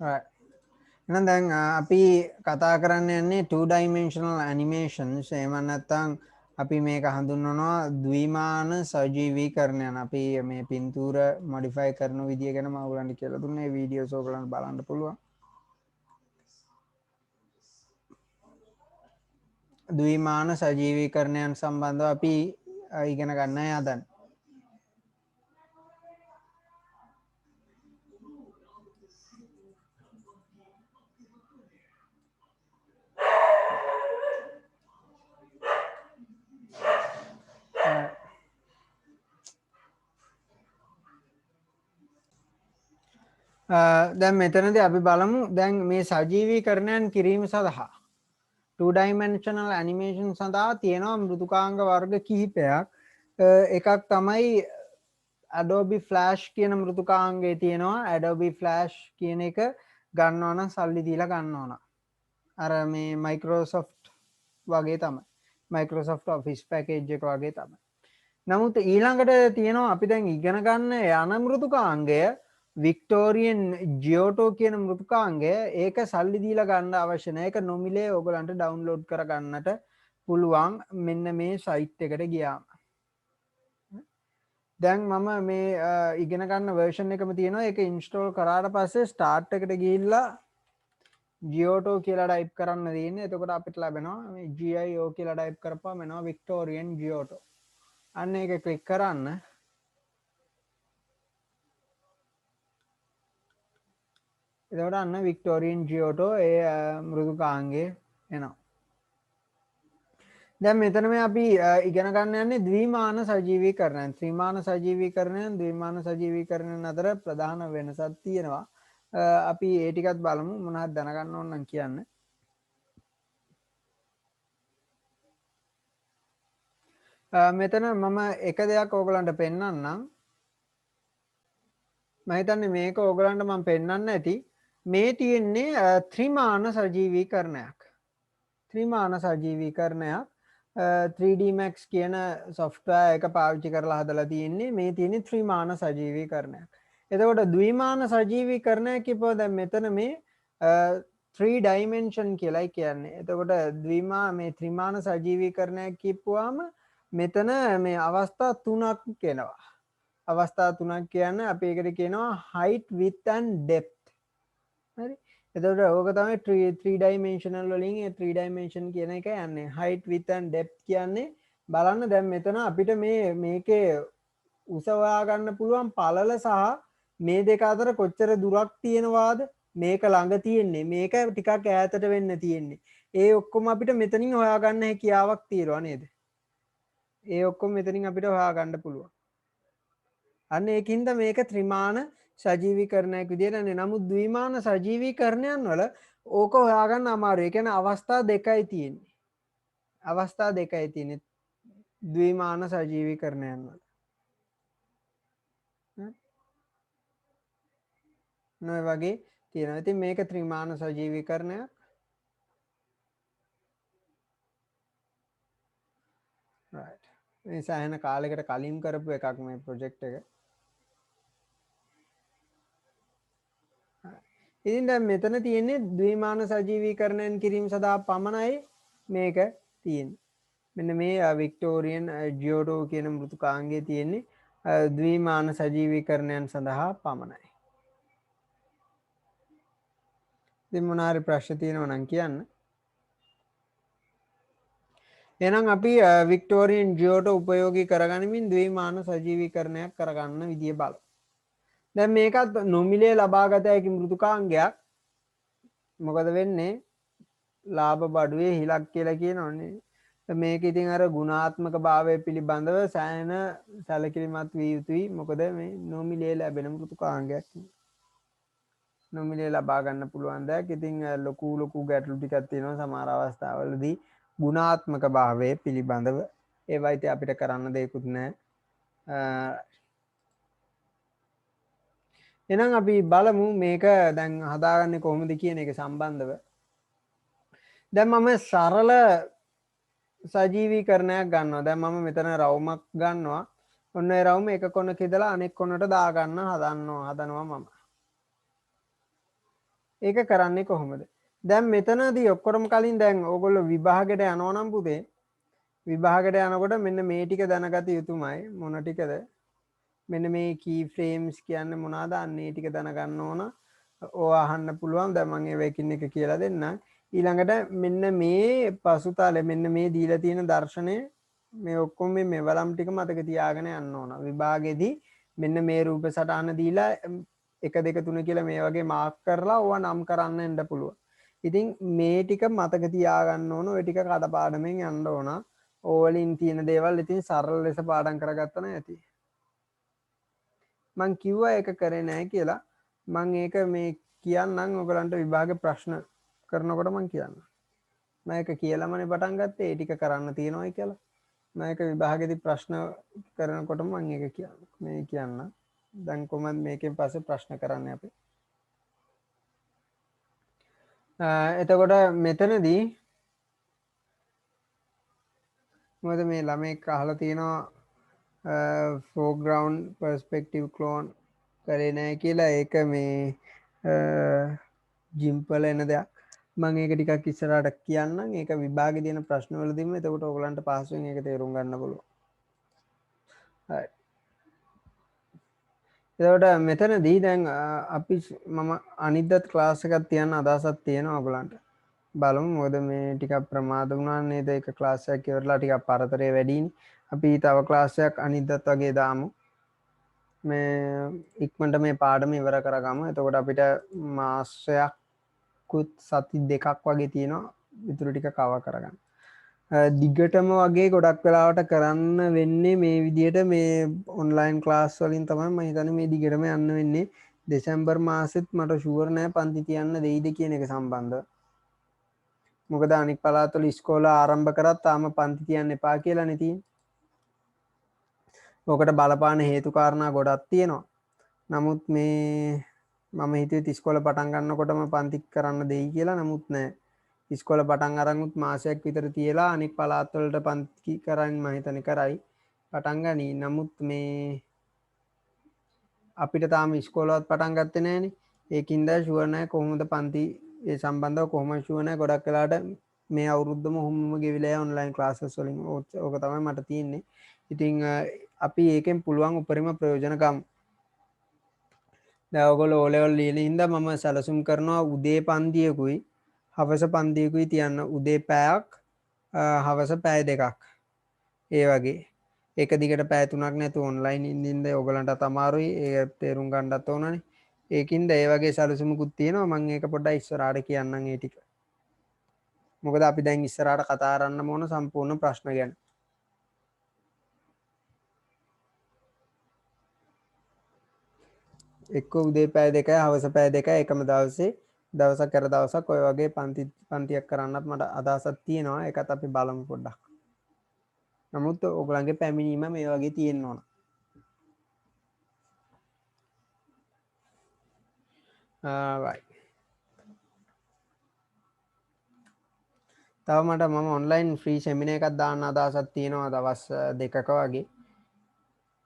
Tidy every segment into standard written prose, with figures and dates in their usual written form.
right. එහෙනම් දැන් අපි කතා කරන්න යන්නේ 2 dimensional animations. එහෙම නැත්නම් අපි මේක හඳුන්වනවා ද්විමාන සජීවීකරණයන්. අපි මේ පින්තූර modify කරන විදිය ගැන මම ඔයගලන්ට කියලා දුන්නා. මේ වීඩියෝස් ඔයගලන්ට බලන්න පුළුවන්. ද්විමාන සජීවීකරණයන් සම්බන්ධව අපි ඉගෙන ගන්න යදන්. දැන් මෙතනදී අපි බලමු දැන් මේ සජීවීකරණයන් කිරීම සඳහා 2 dimensional animation සඳහා තියෙනවා මෘදුකාංග වර්ග කිහිපයක්. එකක් තමයි Adobe Flash කියන මෘදුකාංගයේ තියෙනවා. Adobe Flash කියන එක ගන්නවා නම් සල්ලි දීලා ගන්න ඕන. අර මේ Microsoft වගේ තමයි. Microsoft Office package එක වගේ තමයි. නමුත් ඊළඟට තියෙනවා අපි දැන් ඉගෙන ගන්න යන මෘදුකාංගය වික්ටෝරියන් ජියෝටෝ කියන මෘදුකාංගය. ඒක සල්ලි දීලා ගන්න අවශ්‍ය නැහැ. ඒක නොමිලේ ඔයගලන්ට ඩවුන්ලෝඩ් කර ගන්නට පුළුවන් මෙන්න මේ සයිට් එකට ගියාම. දැන් මම මේ ඉගෙන ගන්න version එකම තියෙනවා. ඒක install කරාට පස්සේ start එකට ගිහිල්ලා ජියෝටෝ කියලා ටයිප් කරන්න තියෙන්නේ. එතකොට අපිට ලැබෙනවා මේ GIO කියලා ටයිප් කරපුවාම එනවා වික්ටෝරියන් ජියෝටෝ. අන්න ඒක ක්ලික් කරන්න. එතකොට අන්න වික්ටෝරියන් ජියෝටෝ ඒ මෘදුකාංගය එනවා. දැන් මෙතන මේ අපි ඉගෙන ගන්න යන්නේ ද්විමාන සජීවීකරණයන්. ත්‍රිමාන සජීවීකරණයන් ද්විමාන සජීවීකරණයන් අතර ප්‍රධාන වෙනසක් තියෙනවා. අපි ඒ ටිකත් බලමු මොනවද දැනගන්න ඕන නම් කියන්න. මෙතන මම එක දෙයක් ඕගලන්ට පෙන්වන්නම්. මම හිතන්නේ මේක ඕගලන්ට මම පෙන්වන්න ඇති. මේ තියෙන්නේ ත්‍රිමාන සජීවීකරණයක්. ත්‍රිමාන සජීවීකරණයක් 3D Max කියන software එක පාවිච්චි කරලා හදලා තියෙන්නේ. මේ තියෙන්නේ ත්‍රිමාන සජීවීකරණයක්. එතකොට ද්විමාන සජීවීකරණය කියපුවා දැන් මෙතන මේ 3 dimension කියලායි කියන්නේ. එතකොට මේ ත්‍රිමාන සජීවීකරණයක් කියපුවාම මෙතන මේ අවස්ථා තුනක් කියනවා. අවස්ථා තුනක් කියන්නේ අපි ඒකට කියනවා height width and depth. හරි. එතකොට ඕක තමයි 3 dimensional වලින් ඒ 3 dimension කියන එක යන්නේ. height width and depth කියන්නේ බලන්න දැන් මෙතන අපිට මේකේ උස හොයා ගන්න පුළුවන් පළල සහ මේ දෙක අතර කොච්චර දුරක් තියෙනවාද මේක ළඟ තියෙන්නේ මේක ටිකක් ඈතට වෙන්න තියෙන්නේ. ඒ ඔක්කොම අපිට මෙතනින් හොයා ගන්න හැකියාවක් තියෙනවා නේද? ඒ ඔක්කොම මෙතනින් අපිට හොයා ගන්න පුළුවන්. අන්න ඒකින්ද මේක ත්‍රිමාන සජීවීකරණයක් විදියට යන්නේ. නමුත් ද්විමාන සජීවීකරණයන් වල ඕක හොයාගන්න අමාරුයි. ඒ කියන්නේ අවස්ථා දෙකයි තියෙන්නේ. අවස්ථා දෙකයි තියෙන්නේ ද්විමාන සජීවීකරණයන් වල. නොය වගේ තියෙනවා. ඉතින් මේක ත්‍රිමාන සජීවීකරණයක්. right. මේ සෑහෙන කාලයකට කලින් කරපු එකක් මේ ප්‍රොජෙක්ට් එක. ඉතින් දැන් මෙතන තියෙන්නේ ද්විමාන සජීවීකරණයන් කිරීම සඳහා පමණයි මේක තියෙන්නේ. මෙන්න මේ වික්ටෝරියන් ජියෝටෝ කියන මෘදුකාංගයේ තියෙන්නේ ද්විමාන සජීවීකරණයන් සඳහා පමණයි. ඉතින් මොන හරි ප්‍රශ්න තියෙනවා නම් කියන්න. එහෙනම් අපි වික්ටෝරියන් ජියෝටෝ උපයෝගී කරගනිමින් ද්විමාන සජීවීකරණයක් කරගන්න විදිය බලමු. දැන් මේකත් නොමිලේ ලබාගත හැකි මෘදුකාංගයක්. මොකද වෙන්නේ ලාභ බඩුවේ හිලක් කියලා කියනෝනේ. මේක ඉතින් අර ගුණාත්මක භාවය පිළිබඳව සෑහෙන සැලකිලිමත් විය යුතුයි. මොකද මේ නොමිලේ ලැබෙන මෘදුකාංගයක්. නොමිලේ ලබා ගන්න පුළුවන් දෙයක්. ඉතින් ලොකු ගැටලු ටිකක් තියෙනවා සමහර අවස්ථාවලදී ගුණාත්මක භාවය පිළිබඳව. ඒවා ඉතින් අපිට කරන්න දෙයක්වත් නැහැ. එහෙනම් අපි බලමු මේක දැන් හදාගන්නේ කොහොමද කියන එක සම්බන්ධව. දැන් මම සරල සජීවීකරණයක් ගන්නවා. දැන් මම මෙතන රවුමක් ගන්නවා. ඔන්න ඒ රවුම එක කොනක ඉඳලා අනෙක් කොනට දාගන්න හදනවා මම. ඒක කරන්නේ කොහොමද? දැන් මෙතනදී ඔක්කොටම කලින් දැන් ඕගොල්ලෝ විභාගයට යනවා නම් පුතේ විභාගයට යනකොට මෙන්න මේ ටික දැනගත යුතුමයි. මොන ටිකද? මෙන්න මේ key frames කියන්නේ මොනවාද? අන්න ඒ ටික දැනගන්න ඕන. ඕවා අහන්න පුළුවන්. දැන් මම ඒව එකින් එක කියලා දෙන්නම්. ඊළඟට මෙන්න මේ පසුතලෙ මෙන්න මේ දීලා තියෙන දර්ශනය මේ ඔක්කොම මේ වලම් ටික මතක තියාගෙන යන්න ඕන. විභාගෙදී මෙන්න මේ රූප සටහන දීලා 1 2 3 කියලා මේ වගේ මාක් කරලා ඕවා නම් කරන්න එන්න පුළුවන්. ඉතින් මේ ටික මතක තියාගන්න ඕන. ওই ටික කඩපාඩමෙන් යන්න ඕන. ඕවලින් තියෙන දේවල් ඉතින් සරල ලෙස පාඩම් කරගත්තා නම් ඇති. මං කිව්වා ඒක කරේ නැහැ කියලා. මං ඒක මේ කියන්නම් ඔයගලන්ට විභාගේ ප්‍රශ්න කරනකොට මං කියන්නම්. මම ඒක කියලාමනේ පටන් ගත්තේ ඒ ටික කරන්න තියෙනවයි කියලා. මම ඒක විභාගෙදී ප්‍රශ්න කරනකොට මං ඒක කියන්නම්. මේ කියන්න. දැන් කොහොමද මේකෙන් පස්සේ ප්‍රශ්න කරන්නේ අපි? එතකොට මෙතනදී මොකද මේ ළමෙක් අහලා තියෙනවා foreground perspective clone කරේ නැහැ කියලා. ඒක මේ ජිම්පල එන දෙයක්. මම ඒක ටිකක් ඉස්සරහට කියන්නම්. ඒක විභාගේ දෙන ප්‍රශ්න වලදීම එතකොට ඔයගලන්ට පහසුවෙන් ඒක තේරුම් ගන්න පුළුවන්. හරි. එතකොට මෙතනදී දැන් අපි මම අනිද්දාත් ක්ලාස් එකක් තියන්න අදහසක් තියෙනවා ඔයගලන්ට. බලමු මොකද මේ ටිකක් ප්‍රමාද වුණා නේද? ඒක ක්ලාස් එකක් ඉවරලා ටිකක් පරතරය වැඩිනේ. අපි තව ක්ලාස් එකක් අනිද්දාත් වගේ දාමු. මේ ඉක්මනට මේ පාඩම ඉවර කරගමු. එතකොට අපිට මාසයක්කුත් සති දෙකක් වගේ තියෙනවා ඉතුරු ටික කවර් කරගන්න. දිගටම වගේ ගොඩක් වෙලාවට කරන්න වෙන්නේ මේ විදිහට මේ ඔන්ලයින් ක්ලාස් වලින් තමයි මම හිතන්නේ මේ දිගටම යන්න වෙන්නේ. දෙසැම්බර් මාසෙත් මට ෂුවර් නෑ පන්ති තියන්න දෙයිද කියන එක සම්බන්ධව. මොකද අනික් පළාත්වල ඉස්කෝල ආරම්භ කරත් තාම පන්ති තියන්න එපා කියලානේ තියෙන්නේ. ඕකට බලපාන හේතු කාරණා ගොඩක් තියෙනවා. නමුත් මේ මම හිතුවේ ඉස්කෝල පටන් ගන්නකොටම පන්ති කරන්න දෙයි කියලා. නමුත් නෑ. ඉස්කෝල පටන් අරන්ුත් මාසයක් විතර තියලා අනික් පළාත් වලට පන්ති කරන්න මම හිතන්නේ කරයි. පටන් ගනි. නමුත් මේ අපිට තාම ඉස්කෝලවත් පටන් ගත්තේ නෑනේ. ඒකින්ද ෂුවර් නෑ කොහොමද පන්ති ඒ සම්බන්ධව කොහොමද ෂුවර් නෑ. ගොඩක් වෙලාවට මේ අවුරුද්දම ඔහොමම ගෙවිලා ඔන්ලයින් ක්ලාසස් වලින් ඕක තමයි මට තියෙන්නේ. ඉතින් අපි ඒකෙන් පුළුවන් උපරිම ප්‍රයෝජන ගමු. දැන් ඔයගොල්ලෝ O level ලියන හින්දා මම සැලසුම් කරනවා උදේ පන්තියකුයි හවස පන්තියකුයි තියන්න. උදේ පැයක් හවස පැය දෙකක්. ඒ වගේ එක දිගට පැය 3ක් නැතුව ඔන්ලයින් ඉඳින්ද ඔයගලන්ට අමාරුයි. ඒ තේරුම් ගන්නත් ඕනනේ. ඒකින්ද ඒ වගේ සැලසුමකුත් තියෙනවා. මම ඒක පොඩ්ඩක් ඉස්සරහට කියන්නම් ඒ ටික. මොකද අපි දැන් ඉස්සරහට කතා කරන්න ඕන සම්පූර්ණ ප්‍රශ්න ගැන. එක්ක උදේ පැය දෙකයි හවස පැය දෙකයි එකම දවසේ දවසක් කර දවසක් ඔය වගේ පන්තියක් කරන්නත් මට අදහසක් තියෙනවා. ඒකත් අපි බලමු පොඩ්ඩක්. නමුත් ඔයගලන්ගේ පැමිණීම මේ වගේ තියෙන්න ඕන. right. තව මට මම ඔන්ලයින් ෆ්‍රී සෙමිනාර් එකක් දාන්න අදහසක් තියෙනවා දවස් දෙකක වගේ.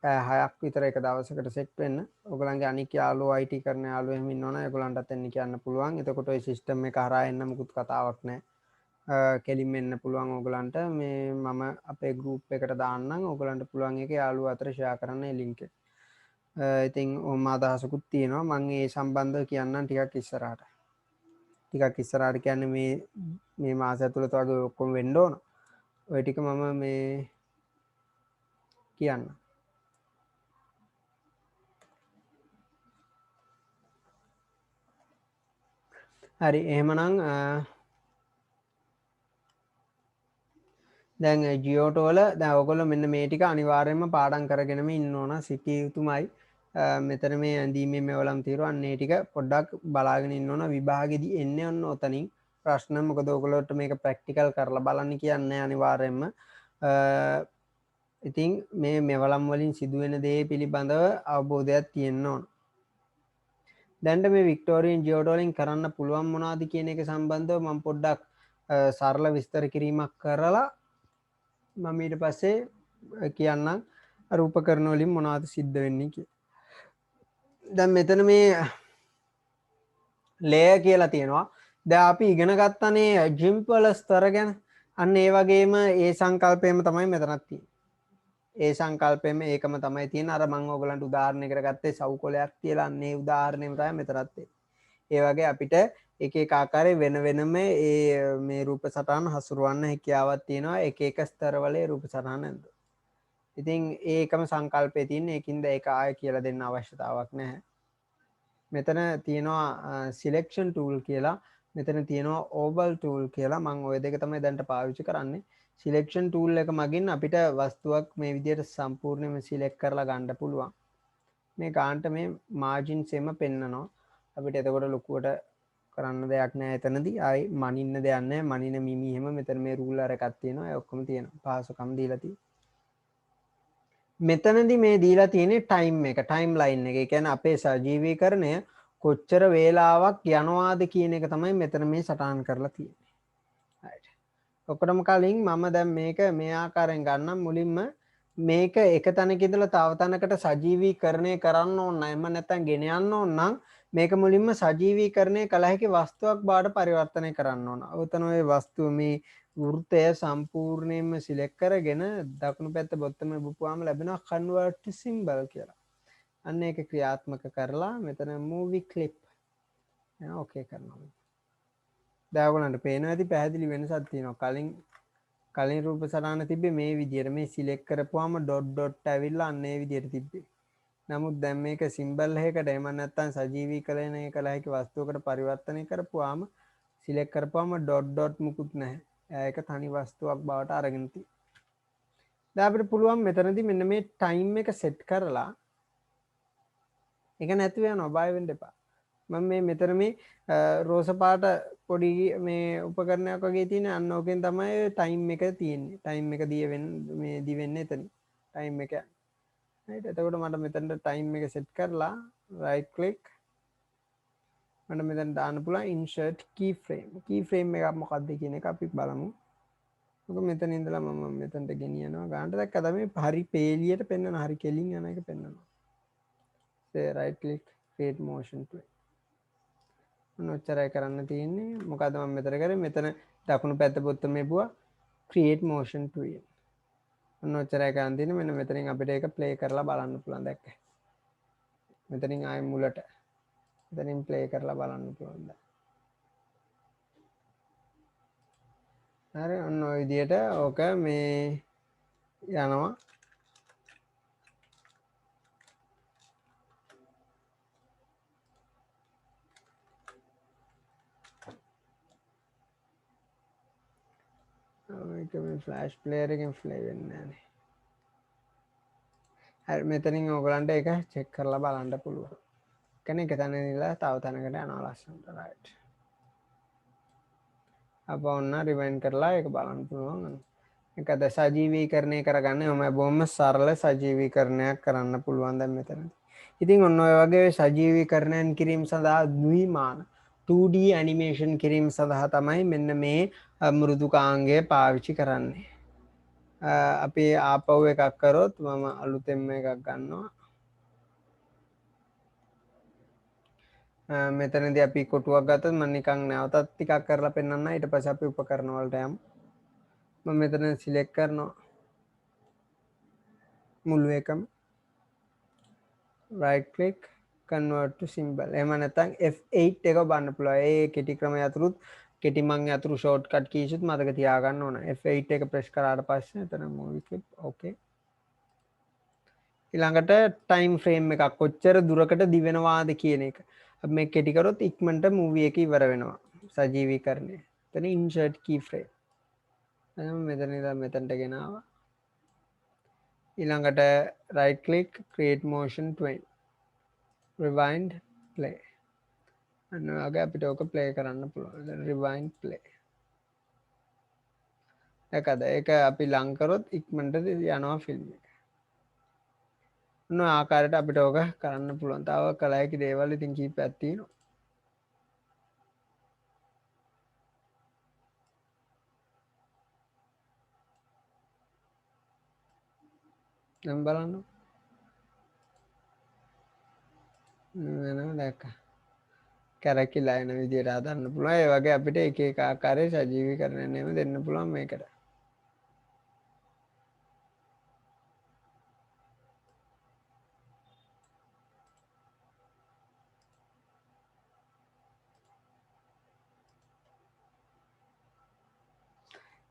6ක් විතර එක දවසකට සෙට් වෙන්න. ඔයගලන්ගේ අනික් යාළුවෝ IT කරන යාළුවෝ එහෙම ඉන්නවනම් ඒගොල්ලන්ටත් එන්න කියන්න පුළුවන්. එතකොට ওই සිස්ටම් එක හරහා එන්න මුකුත් කතාවක් නැහැ. කෙලින්ම එන්න පුළුවන් ඕගලන්ට. මේ මම අපේ ගෲප් එකට දාන්නම්. ඕගලන්ට පුළුවන් ඒක යාළුවෝ අතර ෂෙයා කරන්න ඒ ලින්ක් එක. ඉතින් ඔහොම අදහසකුත් තියෙනවා. මම ඒ සම්බන්ධව කියන්නම් ටිකක් ඉස්සරහට. ටිකක් ඉස්සරහට කියන්නේ මේ මාසය ඇතුළත වගේ ඔක්කොම වෙන්න ඕන. ওই ටික මම මේ කියන්න. හරි එහෙමනම් දැන් ජියෝටෝ වල දැන් ඔයගොල්ලෝ මෙන්න මේ ටික අනිවාර්යයෙන්ම පාඩම් කරගෙනම ඉන්න ඕන සිටිය යුතුමයි. මෙතන මේ ඇඳීමේ මෙවලම් තියෙනවා. අන්න ඒ ටික පොඩ්ඩක් බලාගෙන ඉන්න ඕන. විභාගෙදී එන්නේ ඔන්න ඔතනින් ප්‍රශ්න. මොකද ඔයගොල්ලෝට මේක ප්‍රැක්ටිකල් කරලා බලන්න කියන්නේ අනිවාර්යයෙන්ම. ඉතින් මේ මෙවලම් වලින් සිදුවෙන දේ පිළිබඳව අවබෝධයක් තියෙන්න ඕන. දැන්ට මේ වික්ටෝරියන් ජියෝටෝ වලින් කරන්න පුළුවන් මොනවද කියන එක සම්බන්ධව මම පොඩ්ඩක් සරල විස්තර කිරීමක් කරලා මම ඊට පස්සේ කියන්නම් රූපකරණ වලින් මොනවද සිද්ධ වෙන්නේ කියලා. දැන් මෙතන මේ ලේයර් කියලා තියෙනවා. දැන් අපි ඉගෙන ගත්තනේ GIMP වල ස්තර ගැන. අන්න ඒ වගේම ඒ සංකල්පයම තමයි මෙතනත් තියෙන්නේ. ඒ සංකල්පයම ඒකම තමයි තියෙන. අර මම ඔයගලන්ට උදාහරණයකට ගත්තේ සවුකොලයක් කියලා. අන්න ඒ උදාහරණයම තමයි මෙතනත් තියෙන්නේ. ඒ වගේ අපිට එක එක ආකාරයේ වෙන වෙනම ඒ මේ රූප සටහන් හසුරවන්න හැකියාවක් තියෙනවා එක එක ස්තරවල රූප සටහන් ඇද්ද. ඉතින් ඒකම සංකල්පය තියෙන ඒකින්ද ඒක ආය කියලා දෙන්න අවශ්‍යතාවක් නැහැ. මෙතන තියෙනවා සිලෙක්ෂන් ටූල් කියලා. මෙතන තියෙනවා ඕබල් ටූල් කියලා. මම ওই දෙක තමයි දැන්ට පාවිච්චි කරන්නේ. සිලෙක්ෂන් ටූල් එක මගින් අපිට වස්තුවක් මේ විදිහට සම්පූර්ණයෙන්ම සිලෙක්ට් කරලා ගන්න පුළුවන්. මේ ගාන්ට මේ මාජින්ස් එම පෙන්නනවා. අපිට එතකොට ලොකුවට කරන්න දෙයක් නෑ එතනදී. ආයි මනින්න දෙයක් නෑ. මනින මිමි එහෙම මෙතන මේ රූලර් එකක් තියෙනවා. ඒ ඔක්කොම තියෙනවා. පහසුකම් දීලා තියෙනවා. මෙතනදි මේ දීලා තියෙන්නේ ටයිම් එක ටයිම් ලයින් එක. ඒ කියන්නේ අපේ සජීවීකරණය කොච්චර වේලාවක් යනවාද කියන එක තමයි මෙතන මේ සටහන් කරලා තියෙන්නේ. right. ඔක්කොටම කලින් මම දැන් මේක මේ ආකාරයෙන් ගන්නම්. මුලින්ම මේක එක තැනක ඉඳලා තව තැනකට සජීවීකරණය කරන්න ඕන නම් එහෙම නැත්නම් ගෙන යන්න ඕන නම් මේක මුලින්ම සජීවීකරණය කළ හැකි වස්තුවක් බවට පරිවර්තනය කරන්න ඕන. ඔතන ওই වස්තුව මේ වෘත්තය සම්පූර්ණයෙන්ම සිලෙක්ට් කරගෙන දකුණු පැත්ත බොත්තම බුපුවාම ලැබෙනවා convert to symbol කියලා. අන්න ඒක ක්‍රියාත්මක කරලා මෙතන movie clip එන ඕකේ කරනවා. දැන් ඔයගලන්ට පේනවා ඇති පැහැදිලි වෙනසක් තියෙනවා. කලින් රූප සටහන තිබ්බේ මේ විදියට මේ සිලෙක්ට් කරපුවාම ඩොට් ඩොට් ඇවිල්ලා අන්න ඒ විදියට තිබ්බේ. නමුත් දැන් මේක සිම්බල් එකකට එහෙම නැත්නම් සජීවීකරණය කළ හැකි වස්තුවකට පරිවර්තනය කරපුවාම සිලෙක්ට් කරපුවාම ඩොට් ඩොට් මුකුත් නැහැ. ඒක තනි වස්තුවක් බවට අරගෙන තියෙනවා. දැන් අපිට පුළුවන් මෙතනදී මෙන්න මේ ටයිම් එක සෙට් කරලා ඒක නැතුව යනවා බය වෙන්න එපා. මම මේ මෙතන මේ රෝස පාට පොඩි මේ උපකරණයක් වගේ තියෙන අන්න ඕකෙන් තමයි ටයිම් එක තියෙන්නේ. ටයිම් එක දී වෙන්නේ එතන. ටයිම් එක. right එතකොට මට මෙතනට ටයිම් එක සෙට් කරලා right click මට මෙතන දාන්න පුළුවන් insert keyframe. keyframe එකක් මොකක්ද කියන එක අපි බලමු. මොකද මෙතන ඉඳලා මම මෙතනට ගෙනියනවා. ගන්නට දැක්කද මේ හරි පේලියට පෙන්වන හරි කෙලින් යන එක පෙන්වනවා. ඒ right click create motion play. ඔච්චරයි කරන්න තියෙන්නේ. මොකද මම මෙතන කරේ මෙතන දකුණු පැත්ත බොත්තමේ පුවා create motion tool. ඔච්චරයි කරන්න තියෙන්නේ. මෙන්න මෙතනින් අපිට ඒක play කරලා බලන්න පුළුවන් දැක්ක. මෙතනින් ආයෙ මුලට. මෙතනින් play කරලා බලන්න පුළුවන් දැන්. හරි ඔන්න ඔය විදියට ඕක මේ යනවා. මේක මේ ෆ්ලෑෂ් ප්ලේයර් එකෙන් ප්ලේ වෙන්නේ නැහැ. හරි මෙතනින් ඕගලන්ට ඒක චෙක් කරලා බලන්න පුළුවන්. කෙනෙක් එක තැන ඉඳලා තව තැනකට යනවා ලස්සනට. right. අප ඔන්න රිවයින්ඩ් කරලා ඒක බලන්න පුළුවන්. එකද සජීවීකරණය කරගන්න ඔම බොහොම සරල සජීවීකරණයක් කරන්න පුළුවන් දැන් මෙතනදී. ඉතින් ඔන්න ඔය වගේ සජීවීකරණයන් කිරීම සඳහා ද්විමාන 2D ඇනිමේෂන් කිරීම සඳහා තමයි මෙන්න මේ මෘදුකාංගය පාවිච්චි කරන්නේ. අපි ආපහු එකක් කරොත් මම අලුතෙන්ම එකක් ගන්නවා. මෙතනදී අපි කොටුවක් ගත්තොත් මම නිකන් නැවතත් ටිකක් කරලා පෙන්නන්න. ඊට පස්සේ අපි උපකරණ වලට යමු. මම මෙතන සිලෙක්ට් කරනවා මුළු එකම right click convert to symbol. එහෙම නැත්නම් F8 එක බන්න පුළුවන්. ඒ කෙටි ක්‍රමය අතුරුත් කෙටි මං අතුරු shortcut keys උත් මතක තියාගන්න ඕන. F8 එක press කරාට පස්සේ එතන movie clip okay. ඊළඟට time frame එකක් කොච්චර දුරකට දිවෙනවාද කියන එක. අපි මේ කෙටි කරොත් ඉක්මනට movie එක ඉවර වෙනවා. සජීවීකරණය. එතන insert keyframe. එහෙනම් මෙතන ඉඳන් මෙතනට ගෙනාවා. ඊළඟට right click create motion 20. rewind play. අන්න වගේ අපිට ඕක ප්ලේ කරන්න පුළුවන්. Rewind play. දැකද ඒක අපි ලං කරොත් ඉක්මනට යනවා ෆිල්ම් එක. ඔන්න ආකාරයට අපිට ඕක කරන්න පුළුවන්. තව කල හැකි දේවල් ඉතින් කීපයක් තියෙනවා. දැන් බලන්න. වෙනම දැක්කා. කැරකිලා එන විදිහට හදන්න පුළුවන්. ඒ වගේ අපිට එක එක ආකාරයේ සජීවීකරණ නේම දෙන්න පුළුවන් මේකට.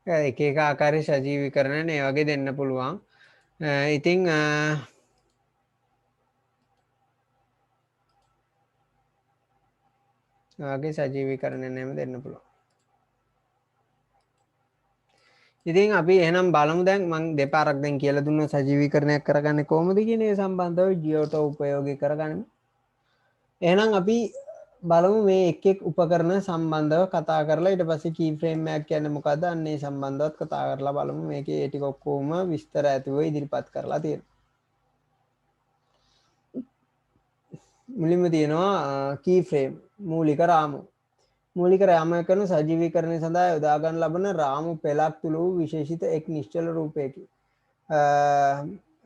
එක එක ආකාරයේ සජීවීකරණ මේ වගේ දෙන්න පුළුවන්. ඉතින් වගේ සජීවීකරණ නේම දෙන්න පුළුවන්. ඉතින් අපි එහෙනම් බලමු දැන් මම දෙපාරක් දැන් කියලා දුන්නා සජීවීකරණයක් කරගන්නේ කොහොමද කියන ඒ සම්බන්ධව ජියෝට උපයෝගී කරගන්න. එහෙනම් අපි බලමු මේ එක් එක් උපකරණ සම්බන්ධව කතා කරලා ඊට පස්සේ කී ෆ්‍රේම් එකක් කියන්නේ මොකද්ද අන්න ඒ සම්බන්ධවත් කතා කරලා බලමු මේකේ ඒ ටික ඔක්කොම විස්තර ඇතුව ඉදිරිපත් කරලා තියෙනවා. මුලින්ම තියෙනවා කී ෆ්‍රේම් මූලික රාමු. මූලික රාමය කරන සජීවීකරණය සඳහා යොදා ගන්න ලබන රාමු පෙළක් තුළ වූ විශේෂිත එක් නිශ්චල රූපයකි.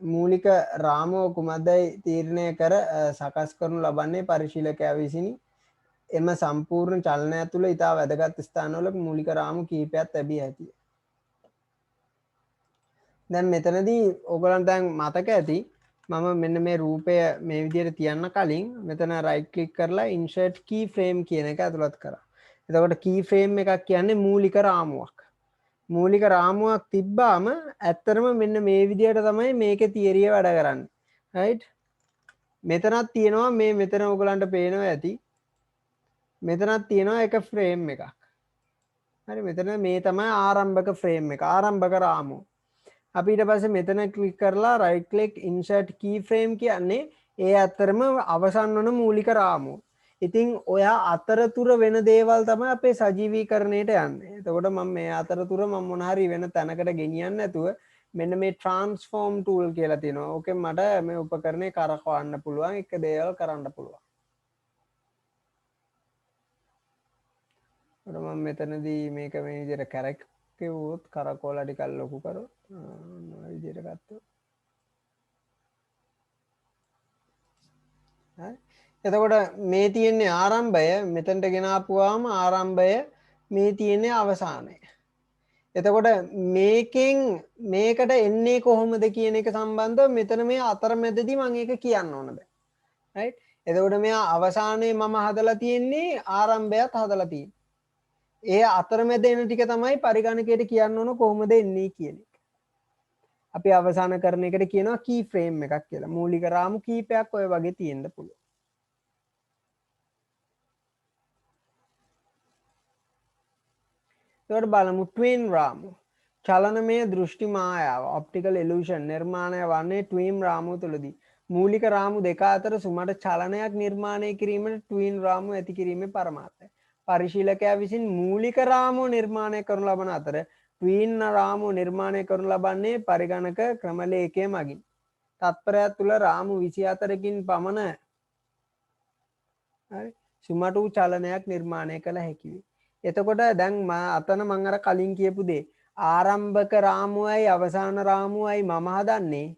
මූලික රාමුව කුමක්දයි තීරණය කර සකස් කරනු ලබන්නේ පරිශීලකයා විසිනි. එම සම්පූර්ණ චලනය තුළ ඉතා වැදගත් ස්ථානවල මූලික රාමු කිහිපයක් ලැබිය හැකිය. දැන් මෙතනදී ඔයගලන්ට දැන් මතක ඇති මම මෙන්න මේ රූපය මේ විදිහට තියන්න කලින් මෙතන රයිට් ක්ලික් කරලා ඉන්සර්ට් කී ෆ්‍රේම් කියන එක ඇතුළත් කරා. එතකොට කී ෆ්‍රේම් එකක් කියන්නේ මූලික රාමුවක්. මූලික රාමුවක් තිබ්බාම ඇත්තරම මෙන්න මේ විදිහට තමයි මේකේ තියරිය වැඩ කරන්නේ. රයිට්? මෙතනක් තියෙනවා මේ මෙතන ඔයගලන්ට පේනවා ඇති. මෙතනක් තියෙනවා එක ෆ්‍රේම් එකක්. හරි මෙතන මේ තමයි ආරම්භක ෆ්‍රේම් එක. ආරම්භක රාමුව. අපි ඊට පස්සේ මෙතන ක්ලික් කරලා right click insert keyframe කියන්නේ ඒ අතරම අවසන් වන මූලික රාමුව. ඉතින් ඔයා අතරතුර වෙන දේවල් තමයි අපේ සජීවීකරණයට යන්නේ. එතකොට මම මේ අතරතුර මම මොන හරි වෙන තැනකට ගෙනියන්න නැතුව මෙන්න මේ transform tool කියලා තියෙනවා. ඕකෙන් මට මේ උපකරණේ කරකවන්න පුළුවන් එක දේවල් කරන්න පුළුවන්. මම මෙතනදී මේක මේ විදිහට කැරක්ටුවොත් කරකවලා ටිකක් ලොකු කරොත් මේ විදිහට ගත්තොත් හරි එතකොට මේ තියෙන්නේ ආරම්භය මෙතනට ගෙන ආපුවාම ආරම්භය මේ තියෙන්නේ අවසානය. එතකොට මේකෙන් මේකට එන්නේ කොහොමද කියන එක සම්බන්ධව මෙතන මේ අතරමැදදී මම ඒක කියන්න ඕනද? right? එතකොට මෙයා අවසානයේ මම හදලා තියෙන්නේ ආරම්භයත් හදලා තියෙන්නේ. ඒ අතරමැද එන ටික තමයි පරිගණකයට කියන්න ඕන කොහොමද එන්නේ කියන එක. අපි අවසාන කරන එකට කියනවා key frame එකක් කියලා. මූලික රාමු කීපයක් ඔය වගේ තියෙන්න පුළුවන්. එතකොට බලමු twin රාමු. චලනමය දෘෂ්ටි මායාව optical illusion නිර්මාණය වන්නේ twin රාමුව තුළදී. මූලික රාමු දෙක අතර සුමට චලනයක් නිර්මාණය කිරීමට twin රාමුව ඇති කිරීමේ පරමාර්ථය. පරිශීලකයා විසින් මූලික රාමුව නිර්මාණය කරනු ලබන අතර ට්වීන් රාමුව නිර්මාණය කරනු ලබන්නේ පරිගණක ක්‍රමලේඛය මගින්. තත්පරයක් තුළ රාමු 24කින් පමණ සුමට වූ චලනයක් නිර්මාණය කළ හැකි වේ. එතකොට දැන් අතන මම අර කලින් කියපු දේ ආරම්භක රාමුවයි අවසාන රාමුවයි මම හදන්නේ.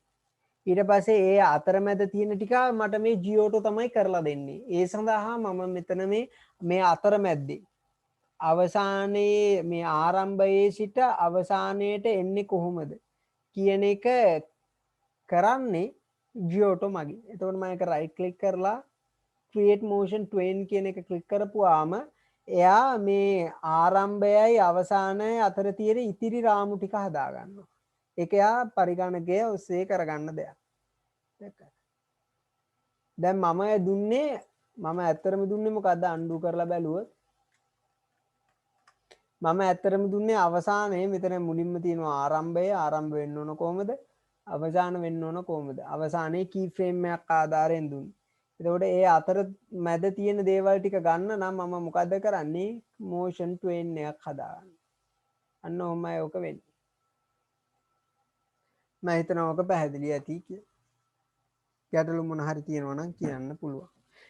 ඊට පස්සේ ඒ අතරමැද තියෙන ටික මට මේ ජියෝටෝ තමයි කරලා දෙන්නේ. ඒ සඳහා මම මෙතන මේ අතරමැද්දේ අවසානයේ මේ ආරම්භයේ සිට අවසානයට එන්නේ කොහොමද කියන එක කරන්නේ ජියෝටෝ මගින්. එතකොට මම ඒක right click කරලා create motion twin කියන එක click කරපුවාම එයා මේ ආරම්භයයි අවසානයයි අතර තියෙන ඉතිරි රාමු ටික හදා ගන්නවා. ඒක එයා පරිගණකය ඔස්සේ කරගන්න දෙයක්. දැන් මම ඇත්තරම දුන්නේ මොකද්ද අන්ඩු කරලා බැලුවොත් මම ඇත්තරම දුන්නේ අවසානයේ මෙතන මුලින්ම තියෙනවා ආරම්භ වෙන්න ඕන කොහමද අවසාන වෙන්න ඕන කොහමද අවසානයේ key frame එකක් ආධාරයෙන් දුන්නේ. එතකොට ඒ අතර මැද තියෙන දේවල් ටික ගන්න නම් මම මොකද්ද කරන්නේ motion twin එකක් හදාගන්න. අන්න ඔහොමයි ඔක වෙන්නේ. මම හිතනවා ඔක පැහැදිලි ඇති කියලා. ගැටලු මොන හරි තියෙනවා නම් කියන්න පුළුවන්.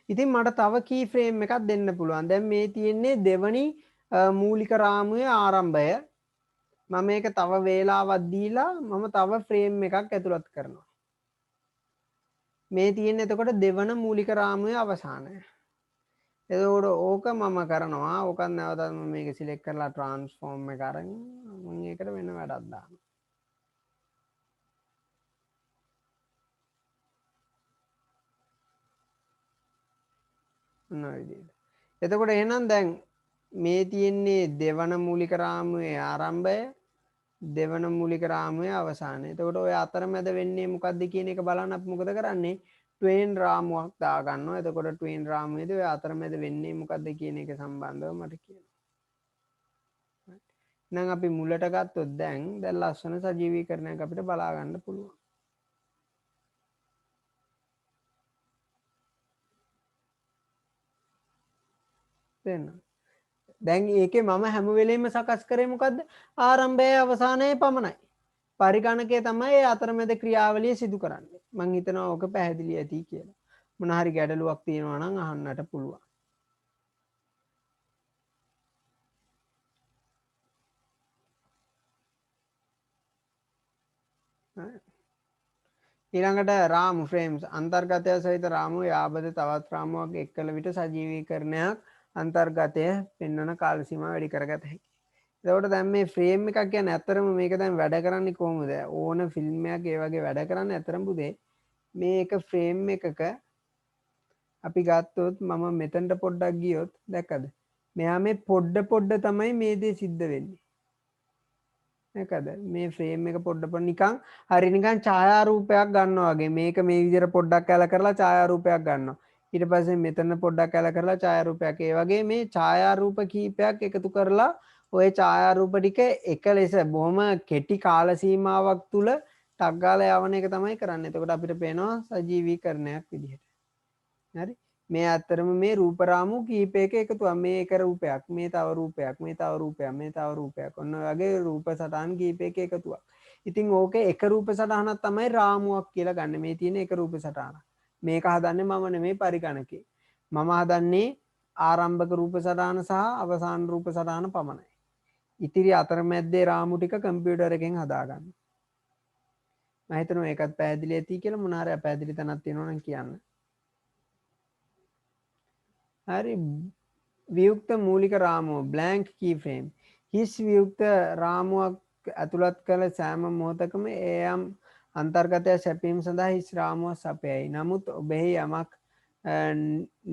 ඉතින් මට තව key frame එකක් දෙන්න පුළුවන්. දැන් මේ තියෙන්නේ දෙවනි මූලික රාමුවේ ආරම්භය. මම මේක තව වේලාවක් දීලා මම තව ෆ්‍රේම් එකක් ඇතුළත් කරනවා. මේ තියෙන්නේ එතකොට දෙවන මූලික රාමුවේ අවසානය. එතකොට ඕක මම කරනවා ඕකත් නැවතත් මම මේක සිලෙක්ට් කරලා ට්‍රාන්ස්ෆෝර්ම් එක අරගෙන මම ඒකට වෙන වැඩක් දානවා. ඔන්න ඔය විදිහට. එතකොට එහෙනම් දැන් මේ තියෙන්නේ දෙවන මූලික රාමුවේ ආරම්භය දෙවන මූලික රාමුවේ අවසානය. එතකොට ඔය අතරමැද වෙන්නේ මොකද්ද කියන එක බලන්න අපි මොකද කරන්නේ? ට්වේන් රාමුවක් දාගන්නවා. එතකොට ට්වේන් රාමුවේදී ඔය අතරමැද වෙන්නේ මොකද්ද කියන එක සම්බන්ධව මට කියන්න. එහෙනම් අපි මුලට ගත්තොත් දැන් ලස්සන සජීවීකරණයක් අපිට බලා ගන්න පුළුවන්. දෙන්න. දැන් ඒකේ මම හැම වෙලෙම සකස් කරේ මොකද්ද? ආරම්භයේ අවසානයේ පමණයි. පරිගණකය තමයි අතරමැද ක්‍රියාවලිය සිදු කරන්නේ. මම හිතනවා ඕක පැහැදිලි ඇති කියලා. මොන හරි ගැටලුවක් තියෙනවා නම් අහන්නට පුළුවන්. ඊළඟට රාමු ෆ්‍රේම්ස් අන්තර්ගතය සහිත රාමුව යාබද තවත් රාමුවක් එක්කල විට සජීවීකරණයක් අන්තර්ගතය පෙන්වන කාල සීමාව වැඩි කරගත හැකියි. එතකොට දැන් මේ ෆ්‍රේම් එකක් කියන්නේ ඇත්තටම මේක දැන් වැඩ කරන්නේ කොහොමද? ඕන ෆිල්ම් එකක් ඒ වගේ වැඩ කරන්නේ ඇත්තටම පුතේ මේක ෆ්‍රේම් එකක අපි ගත්තොත් මම මෙතනට පොඩ්ඩක් ගියොත් දැක්කද? මෙයා මේ පොඩ තමයි මේ දේ සිද්ධ වෙන්නේ. දැක්කද? මේ ෆ්‍රේම් එක පොඩ නිකන් හරි නිකන් ඡායාරූපයක් ගන්නවා වගේ. මේක මේ විදිහට පොඩ්ඩක් ඇල කරලා ඡායාරූපයක් ගන්නවා. ඊට පස්සේ මෙතන පොඩ්ඩක් ඇල කරලා ඡායාරූපයක්. ඒ වගේ මේ ඡායාරූප කීපයක් එකතු කරලා ওই ඡායාරූප ටික එක ලෙස බොහොම කෙටි කාල සීමාවක් තුල ටක් ගාලා යවන එක තමයි කරන්නේ. එතකොට අපිට පේනවා සජීවීකරණයක් විදිහට. හරි? මේ අත්‍තරම මේ රූපරාමු කීපයක එකතුවක්. මේ එක රූපයක්, මේ තව රූපයක්, මේ තව රූපයක්, මේ තව රූපයක්. ඔන්න වගේ රූප සටහන් කීපයක එකතුවක්. ඉතින් ඕකේ එක රූප සටහනක් තමයි රාමුවක් කියලා ගන්න. මේ තියෙන එක රූප සටහනක්. මේක හදන්නේ මම නෙමෙයි පරිගණකේ. මම හදන්නේ ආරම්භක රූප සටහන සහ අවසාන රූප සටහන පමණයි. ඉතිරි අතරමැද්දේ රාමු ටික කම්පියුටර් එකෙන් හදාගන්න. මම හිතනවා ඒකත් පැහැදිලි ඇති කියලා මොන හරි අපැහැදිලි තැනක් තියෙනවා නම් කියන්න. හරි වියුක්ත මූලික රාමුව බ්ලැන්ක් කී ෆ්‍රේම් හිස් වියුක්ත රාමුවක් ඇතුළත් කළ සෑම මොහොතකම එයම් අන්තර්ගතය සැපීම සඳහා හිස් රාමුවක් සපයයි. නමුත් ඔබෙහි යමක්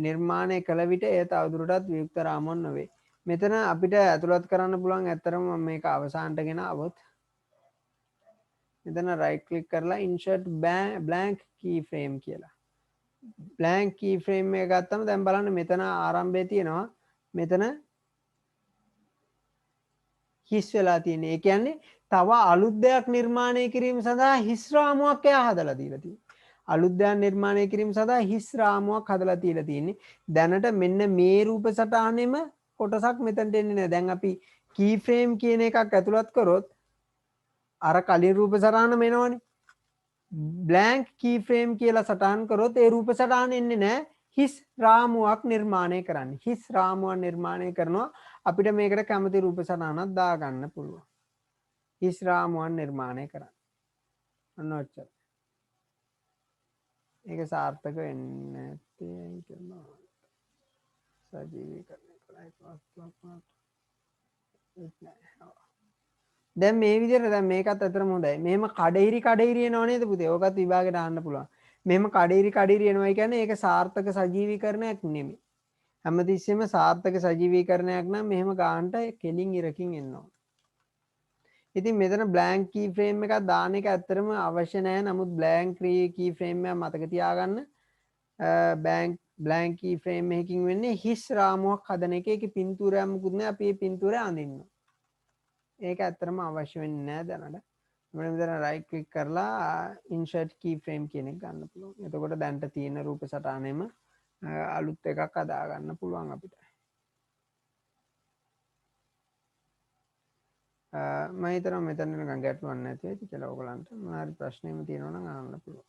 නිර්මාණය කළ විට එය තවදුරටත් වියුක්ත රාමුවක් නොවේ. මෙතන අපිට ඇතුළත් කරන්න පුළුවන් ඇත්තරම මේක අවසානට ගෙන આવොත් මෙතන රයිට් ක්ලික් කරලා insert blank keyframe කියලා. බ්ලැන්ක් කී ෆ්‍රේම් එක ගත්තම දැන් බලන්න මෙතන ආරම්භයේ තියෙනවා මෙතන හිස් වෙලා තියෙන. ඒ කියන්නේ තව අලුත් දෙයක් නිර්මාණය කිරීම සඳහා හිස් රාමුවක් එයා හදලා දීලා තියෙනවා. අලුත් දෙයක් නිර්මාණය කිරීම සඳහා හිස් රාමුවක් හදලා තියලා තියෙන්නේ. දැනට මෙන්න මේ රූප සටහනෙම කොටසක් මෙතනට එන්නේ නැහැ. දැන් අපි කී ෆ්‍රේම් කියන එකක් ඇතුළත් කරොත් අර කලින් රූප සටහනම එනවනේ. බ්ලැන්ක් කී ෆ්‍රේම් කියලා සටහන් කරොත් ඒ රූප සටහන එන්නේ නැහැ. හිස් රාමුවක් නිර්මාණය කරන්න. හිස් රාමුවක් නිර්මාණය කරනවා අපිට මේකට කැමති රූප සටහනක් දාගන්න පුළුවන්. හිස් රාමුවක් නිර්මාණය කරන්න. ඔන්න ඔච්චර. ඒක සාර්ථක වෙන්නේ නැත්තේ කියලා. සජීවීකරණය කරලා දැන් මේ විදිහට දැන් මේකත් අතරම හොඳයි. මෙහෙම කඩිරි එනව නේද පුතේ? ඕකත් විභාගෙට අහන්න පුළුවන්. මෙහෙම කඩිරි එනවා කියන්නේ ඒක සාර්ථක සජීවීකරණයක් නෙමෙයි. හැමතිස්සෙම සාර්ථක සජීවීකරණයක් නම් මෙහෙම ගානට කෙලින් ඉරකින් එන්න ඕන. ඉතින් මෙතන බ්ලැන්ක් කී ෆ්‍රේම් එකක් දාන එක ඇත්තටම අවශ්‍ය නැහැ. නමුත් බ්ලැන්ක් කී ෆ්‍රේම් එක මතක තියාගන්න. බ්ලැන්ක් කී ෆ්‍රේම් එකකින් වෙන්නේ හිස් රාමුවක් හදන එක. ඒකේ පින්තූරයක් මුකුත් නැහැ. අපි මේ පින්තූරය අඳින්න. ඒක ඇත්තටම අවශ්‍ය වෙන්නේ නැහැ දැනට. අපිට මෙතන රයිට් ක්ලික් කරලා insert keyframe කියන එක ගන්න පුළුවන්. එතකොට දැන්ට තියෙන රූප සටහනෙම අලුත් එකක් හදා ගන්න පුළුවන් අපිට. මම හිතනවා මෙතන නිකන් ගැටලුවක් නැති වෙයි කියලා ඔයගලන්ට. මොනාරි ප්‍රශ්නෙම තියෙනවා නම් අහන්න පුළුවන්.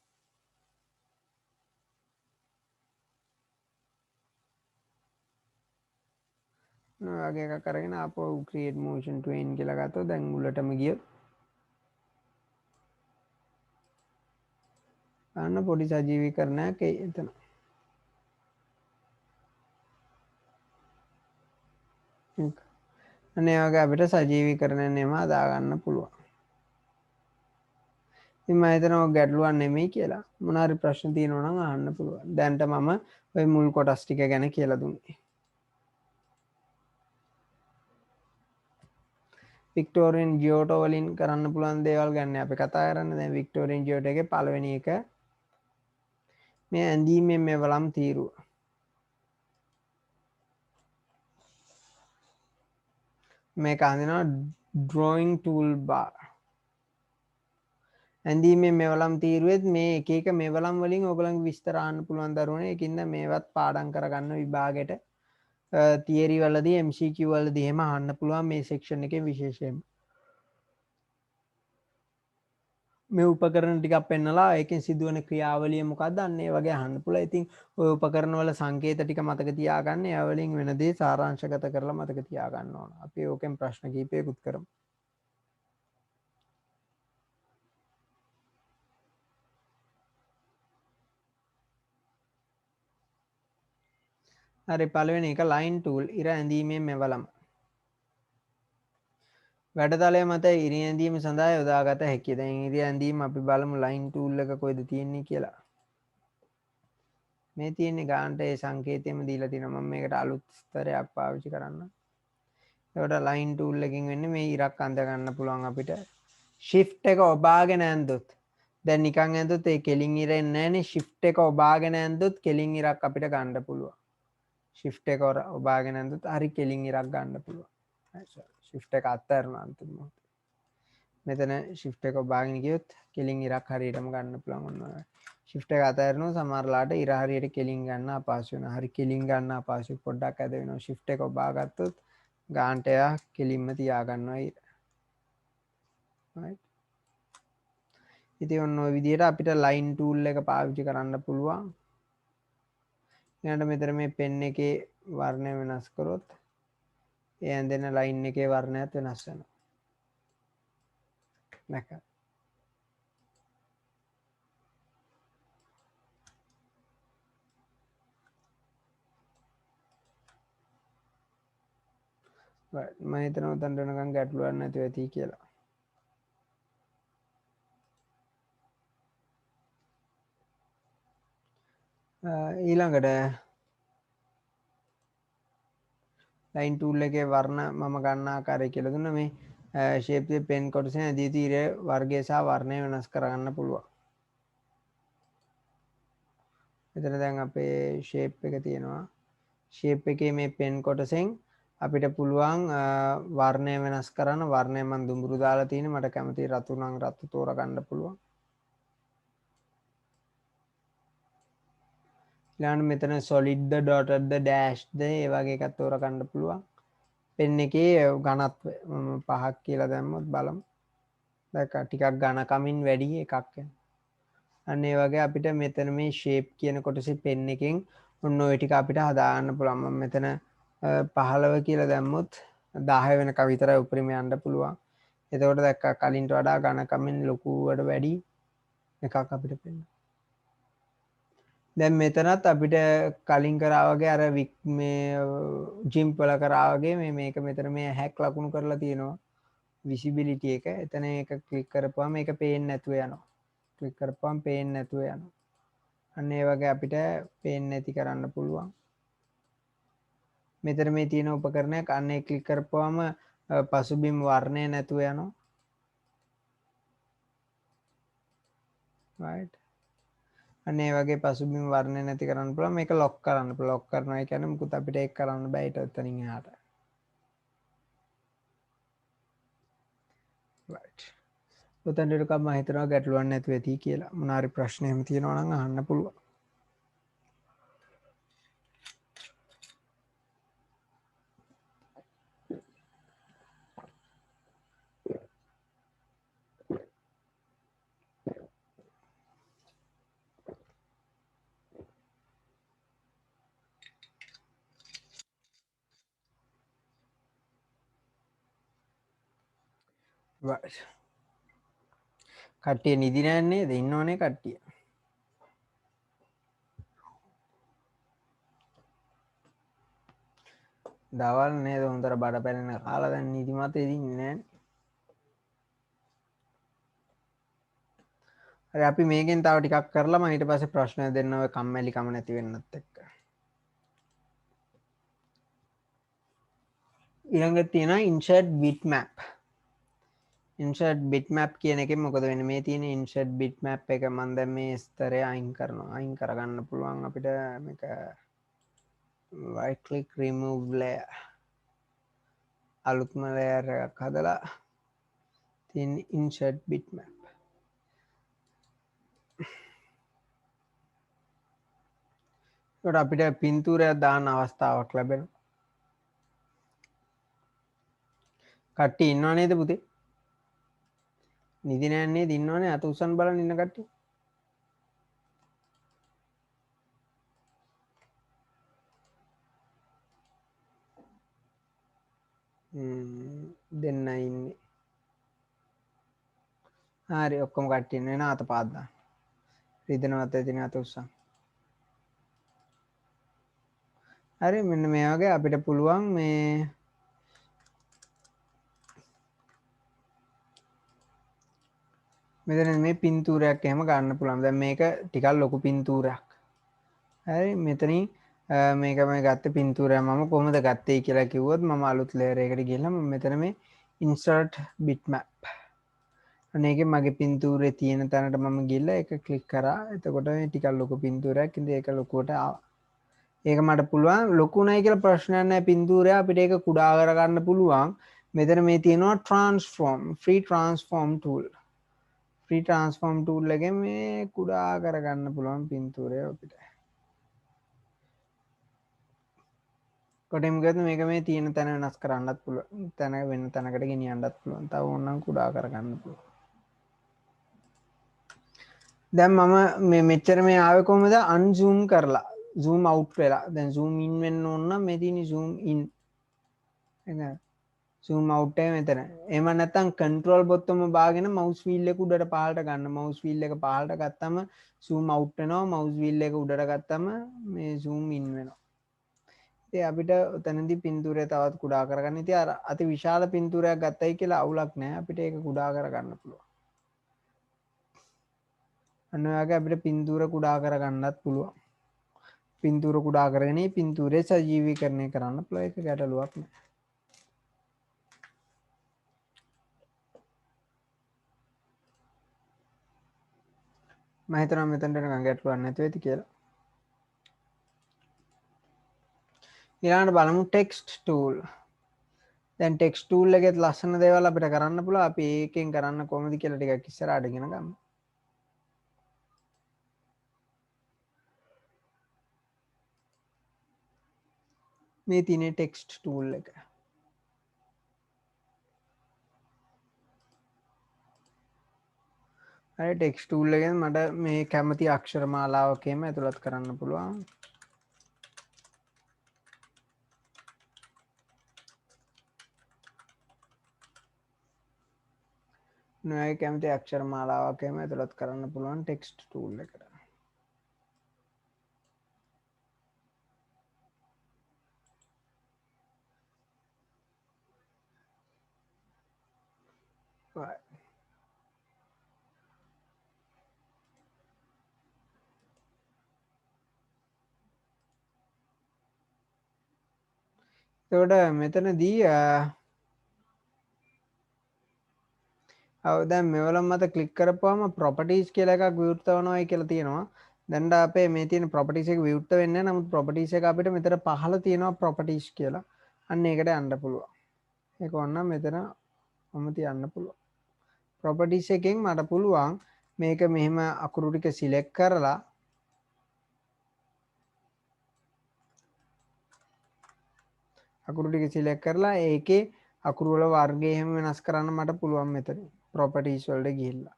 වගේ එකක් අරගෙන ආපහු create motion tween කියලා ගත්තොත් දැන් මුලටම ගියොත් ගන්න පොඩි සජීවීකරණයක් එතන. අනේ වගේ අපිට සජීවීකරණය නෙමා දාගන්න පුළුවන්. ඉතින් මම හිතනවා ගැටලුවක් නෙමෙයි කියලා. මොනාරි ප්‍රශ්න තියෙනවා නම් අහන්න පුළුවන්. දැන්ට මම ওই මුල් කොටස් ටික ගැන කියලා දුන්නේ. වික්ටෝරියන් ජියෝටෝ වලින් කරන්න පුළුවන් දේවල් ගැන අපි කතා කරන්නේ. දැන් වික්ටෝරියන් ජියෝටෝ එකේ පළවෙනි එක මේ ඇඳීමේ මෙවලම් තීරුව. මේක හඳුනනවා drawing toolbar. ඇඳීමේ මෙවලම් තීරුවෙත් මේ එක එක මෙවලම් වලින් ඔයගලන්ගේ විස්තර අහන්න පුළුවන් දරුවනේ. ඒකින්ද මේවත් පාඩම් කරගන්න විභාගෙට තියරි වලදී MCQ වලදී එහෙම අහන්න පුළුවන් මේ සෙක්ෂන් එකේ විශේෂයෙන්. මේ උපකරණ ටිකක් පෙන්නලා ඒකෙන් සිදුවන ක්‍රියාවලිය මොකක්ද අන්න ඒ වගේ අහන්න පුළුවන්. ඉතින් ওই උපකරණ වල සංකේත ටික මතක තියාගන්න. ඒ වලින් වෙන දේ සාරාංශගත කරලා මතක තියාගන්න ඕන. අපි ඕකෙන් ප්‍රශ්න කිහිපයකුත් කරමු. හරි පළවෙනි එක line tool ඉර ඇඳීමේ මෙවලම. වැඩතලය මත ඉරි ඇඳීම සඳහා යොදාගත හැකියි. දැන් ඉරි ඇඳීම අපි බලමු line tool එක කොයිද තියෙන්නේ කියලා. මේ තියෙන්නේ ගානට ඒ සංකේතයම දීලා තියෙනවා. මම මේකට අලුත් ස්තරයක් පාවිච්චි කරන්න. ඒකට line tool එකකින් වෙන්නේ මේ ඉරක් අඳ ගන්න පුළුවන් අපිට. shift එක ඔබාගෙන ඇඳුත් දැන් නිකන් ඇඳුත් ඒ කෙලින් ඉර එන්නේ නැහනේ. shift එක ඔබාගෙන ඇඳුත් කෙලින් ඉරක් අපිට ගන්න පුළුවන්. shift එක ඔබාගෙන ඇඳුත් හරි කෙලින් ඉරක් ගන්න පුළුවන්. shift එක අත්හැරුණා අන්තිම මොහොතේ. මෙතන shift එක ඔබාගෙන ගියොත් කෙලින් ඉරක් හරියටම ගන්න පුළුවන් ඔන්න. shift එක අතහැරෙනවා සමහරලාට ඉර හරියට කෙලින් ගන්න අපහසු වෙනවා. හරි කෙලින් ගන්න අපහසු පොඩ්ඩක් ඇද වෙනවා. shift එක ඔබා ගත්තොත් ගානට එයා කෙලින්ම තියා ගන්නවා ඉර. right. ඉතින් ඔන්න ඔය විදිහට අපිට line tool එක පාවිච්චි කරන්න පුළුවන්. ඊළඟට මෙතන මේ pen එකේ වර්ණය වෙනස් කරොත් ඒ ඇඳෙන line එකේ වර්ණයත් වෙනස් වෙනවා. නැක. right. මම හිතනවා උතන්ට වෙනකන් ගැටලුවක් නැතුව ඇති කියලා. ඊළඟට line tool එකේ වර්ණ මම ගන්න ආකාරය කියලා දුන්නා. මේ shape the pen කොටසෙන් ඇදී යුතු ඉර වර්ගය සහ වර්ණය වෙනස් කරගන්න පුළුවන්. මෙතන දැන් අපේ shape එක තියෙනවා. shape එකේ මේ pen කොටසෙන් අපිට පුළුවන් වර්ණය වෙනස් කරන්න. වර්ණය මම දුඹුරු දාලා තියෙන්නේ. මට කැමති රතු නම් රතු තෝරගන්න පුළුවන්. ඊළඟට මෙතන solid ද dotted ද dash ද ඒ වගේ එකක් තෝරගන්න පුළුවන්. pen එකේ ඝනත්වය මම 5ක් කියලා දැම්මොත් බලමු. දැක්ක ටිකක් ඝනකමින් වැඩි එකක් එනවා. අන්න ඒ වගේ අපිට මෙතන මේ shape කියන කොටසේ pen එකෙන් ඔන්න ඔය ටික අපිට හදාගන්න පුළුවන්. මම මෙතන 15 කියලා දැම්මොත් 10 වෙනකම් විතරයි උපරිම යන්න පුළුවන්. එතකොට දැක්කා කලින්ට වඩා ඝනකමින් ලොකුවට වැඩි එකක් අපිට පෙන්වනවා. දැන් මෙතනත් අපිට කලින් කරා වගේ අර මේ ජිම්ප් වල කරා වගේ මේක මෙතන මේ හැක් ලකුණු කරලා තියෙනවා. විසිබිලිටි එක. එතන ඒක ක්ලික් කරපුවාම මේක පේන්නේ නැතුව යනවා. ක්ලික් කරපුවාම පේන්නේ නැතුව යනවා. අන්න ඒ වගේ අපිට පේන්නේ නැති කරන්න පුළුවන්. මෙතන මේ තියෙන උපකරණයක් අන්න ඒ ක්ලික් කරපුවාම පසුබිම් වර්ණය නැතුව යනවා. right. අන්න ඒ වගේ පසුබිම් වර්ණය නැති කරන්න පුළුවන්. මේක ලොක් කරන්න පුළුවන්. ලොක් කරනවා කියන්නේ මුකුත් අපිට ඒක කරන්න බෑ ඊට උතනින් එහාට. right. උතන්ට එකක් මම හිතනවා ගැටලුවක් නැතුව ඇති කියලා. මොනාරි ප්‍රශ්න එහෙම තියෙනවා නම් අහන්න පුළුවන්. right. කට්ටිය නිදි නෑ නේද? ඉන්නවනේ කට්ටිය. දවල් නේද හොඳට බඩ පැලෙන කාලා දැන් නිදිමත ඉදින්නේ නැහැ. හරි අපි මේකෙන් තව ටිකක් කරලා මම ඊට පස්සේ ප්‍රශ්න දෙන්න ඔය කම්මැලි කම නැති වෙන්නත් එක්ක. ඊළඟට තියෙනවා insert bitmap. insert bitmap කියන එකෙන් මොකද වෙන්නේ? මේ තියෙන insert bitmap එක මම දැන් මේ ස්තරය අයින් කරනවා. අයින් කරගන්න පුළුවන් අපිට මේක right click remove layer. අලුත්ම layer එකක් හදලා තියෙන insert bitmap. ඒකට අපිට පින්තූරයක් දාන්න අවස්ථාවක් ලැබෙනවා. කට්ටිය ඉන්නව නේද පුතේ? නිදි නෑ නේද ඉන්නවනේ අත උස්සන් බලන් ඉන්න කට්ටිය. දෙන්නයි ඉන්නේ. හරි ඔක්කොම කට්ටිය ඉන්න වෙන අත පාත් දාන්න. රිදෙනවත් ඇතින අත උස්සන්. හරි මෙන්න මේ වගේ අපිට පුළුවන් මේ මෙතන මේ පින්තූරයක් එහෙම ගන්න පුළුවන්. දැන් මේක ටිකක් ලොකු පින්තූරයක්. හරි මෙතනින් මේක මේ ගත්ත පින්තූරය මම කොහොමද ගත්තේ කියලා කිව්වොත් මම අලුත් ලේයර් එකකට ගිහලා මම මෙතන මේ insert bitmap අනේකේ මගේ පින්තූරේ තියෙන තැනට මම ගිහලා ඒක ක්ලික් කරා. එතකොට මේ ටිකක් ලොකු පින්තූරයක්. ඉතින් ඒක ලොකුවට ආවා. ඒක මට පුළුවන් ලොකුණයි කියලා ප්‍රශ්නයක් නැහැ. පින්තූරය අපිට ඒක කුඩා කරගන්න පුළුවන්. මෙතන මේ තියෙනවා transform free transform tool. free transform tool එකෙන් මේ කුඩා කරගන්න පුළුවන් පින්තූරය අපිට. කොටෙම ගත්ත මේක මේ තියෙන තැන වෙනස් කරන්නත් පුළුවන්. තැන වෙන තැනකට ගෙනියන්නත් පුළුවන්. තව ඕනනම් කුඩා කරගන්න පුළුවන්. දැන් මම මේ මෙච්චර මේ ආවේ කොහමද අන්සූම් කරලා zoom out වෙලා. දැන් zoom in වෙන්න ඕන නම් මේ තියෙන zoom in එක zoom out එක මෙතන. එහෙම නැත්නම් control බොත්තම බාගෙන mouse wheel එක උඩට පහළට ගන්න. mouse wheel එක පහළට ගත්තම zoom out වෙනවා. mouse wheel එක උඩට ගත්තම මේ zoom in වෙනවා. ඉතින් අපිට උතනදී පින්තූරය තවත් කුඩා කරගන්න. ඉතින් අර අති විශාල පින්තූරයක් ගත්තයි කියලා අවුලක් නැහැ. අපිට ඒක කුඩා කරගන්න පුළුවන්. අන්න ඔය වගේ අපිට පින්තූර කුඩා කරගන්නත් පුළුවන්. පින්තූර කුඩා කරගෙන පින්තූරේ සජීවීකරණය කරන්න පුළුවන්. ඒක ගැටලුවක් නෑ. මම හිතනවා මෙතනට නිකන් ගැටලුවක් නැති වෙති කියලා. ඊළඟට බලමු ටෙක්ස්ට් ටූල්. දැන් ටෙක්ස්ට් ටූල් එකෙත් ලස්සන දේවල් අපිට කරන්න පුළුවන්. අපි ඒකෙන් කරන්න කොහොමද කියලා ටිකක් ඉස්සරහට ඉගෙන ගමු. මේ තියෙන ටෙක්ස්ට් ටූල් එක. හරි ටෙක්ස්ට් ටූල් එකෙන් මට මේ කැමති අක්ෂර මාලාවකම ඇතුළත් කරන්න පුළුවන්. නොය කැමති අක්ෂර මාලාවකම ඇතුළත් කරන්න පුළුවන් ටෙක්ස්ට් ටූල් එකට. එතකොට මෙතනදී දැන් මෙවලම් මත ක්ලික් කරපුවාම ප්‍රොපර්ටිස් කියලා එකක් විවෘත වෙනවායි කියලා තියෙනවා. දැන් අපේ මේ තියෙන ප්‍රොපර්ටිස් එක විවෘත වෙන්නේ නැහැ. නමුත් ප්‍රොපර්ටිස් එක අපිට මෙතන පහළ තියෙනවා ප්‍රොපර්ටිස් කියලා. අන්න ඒකට යන්න පුළුවන්. ඒක ඕනනම් මෙතන මම තියන්න පුළුවන්. ප්‍රොපර්ටිස් එකෙන් මට පුළුවන් මේක මෙහෙම අකුරු ටික සිලෙක්ට් කරලා අකුරු ටික සිලෙක්ට් කරලා ඒකේ අකුරු වල වර්ගය එහෙම වෙනස් කරන්න මට පුළුවන් මෙතන. ප්‍රොපර්ටිස් වලට ගිහිල්ලා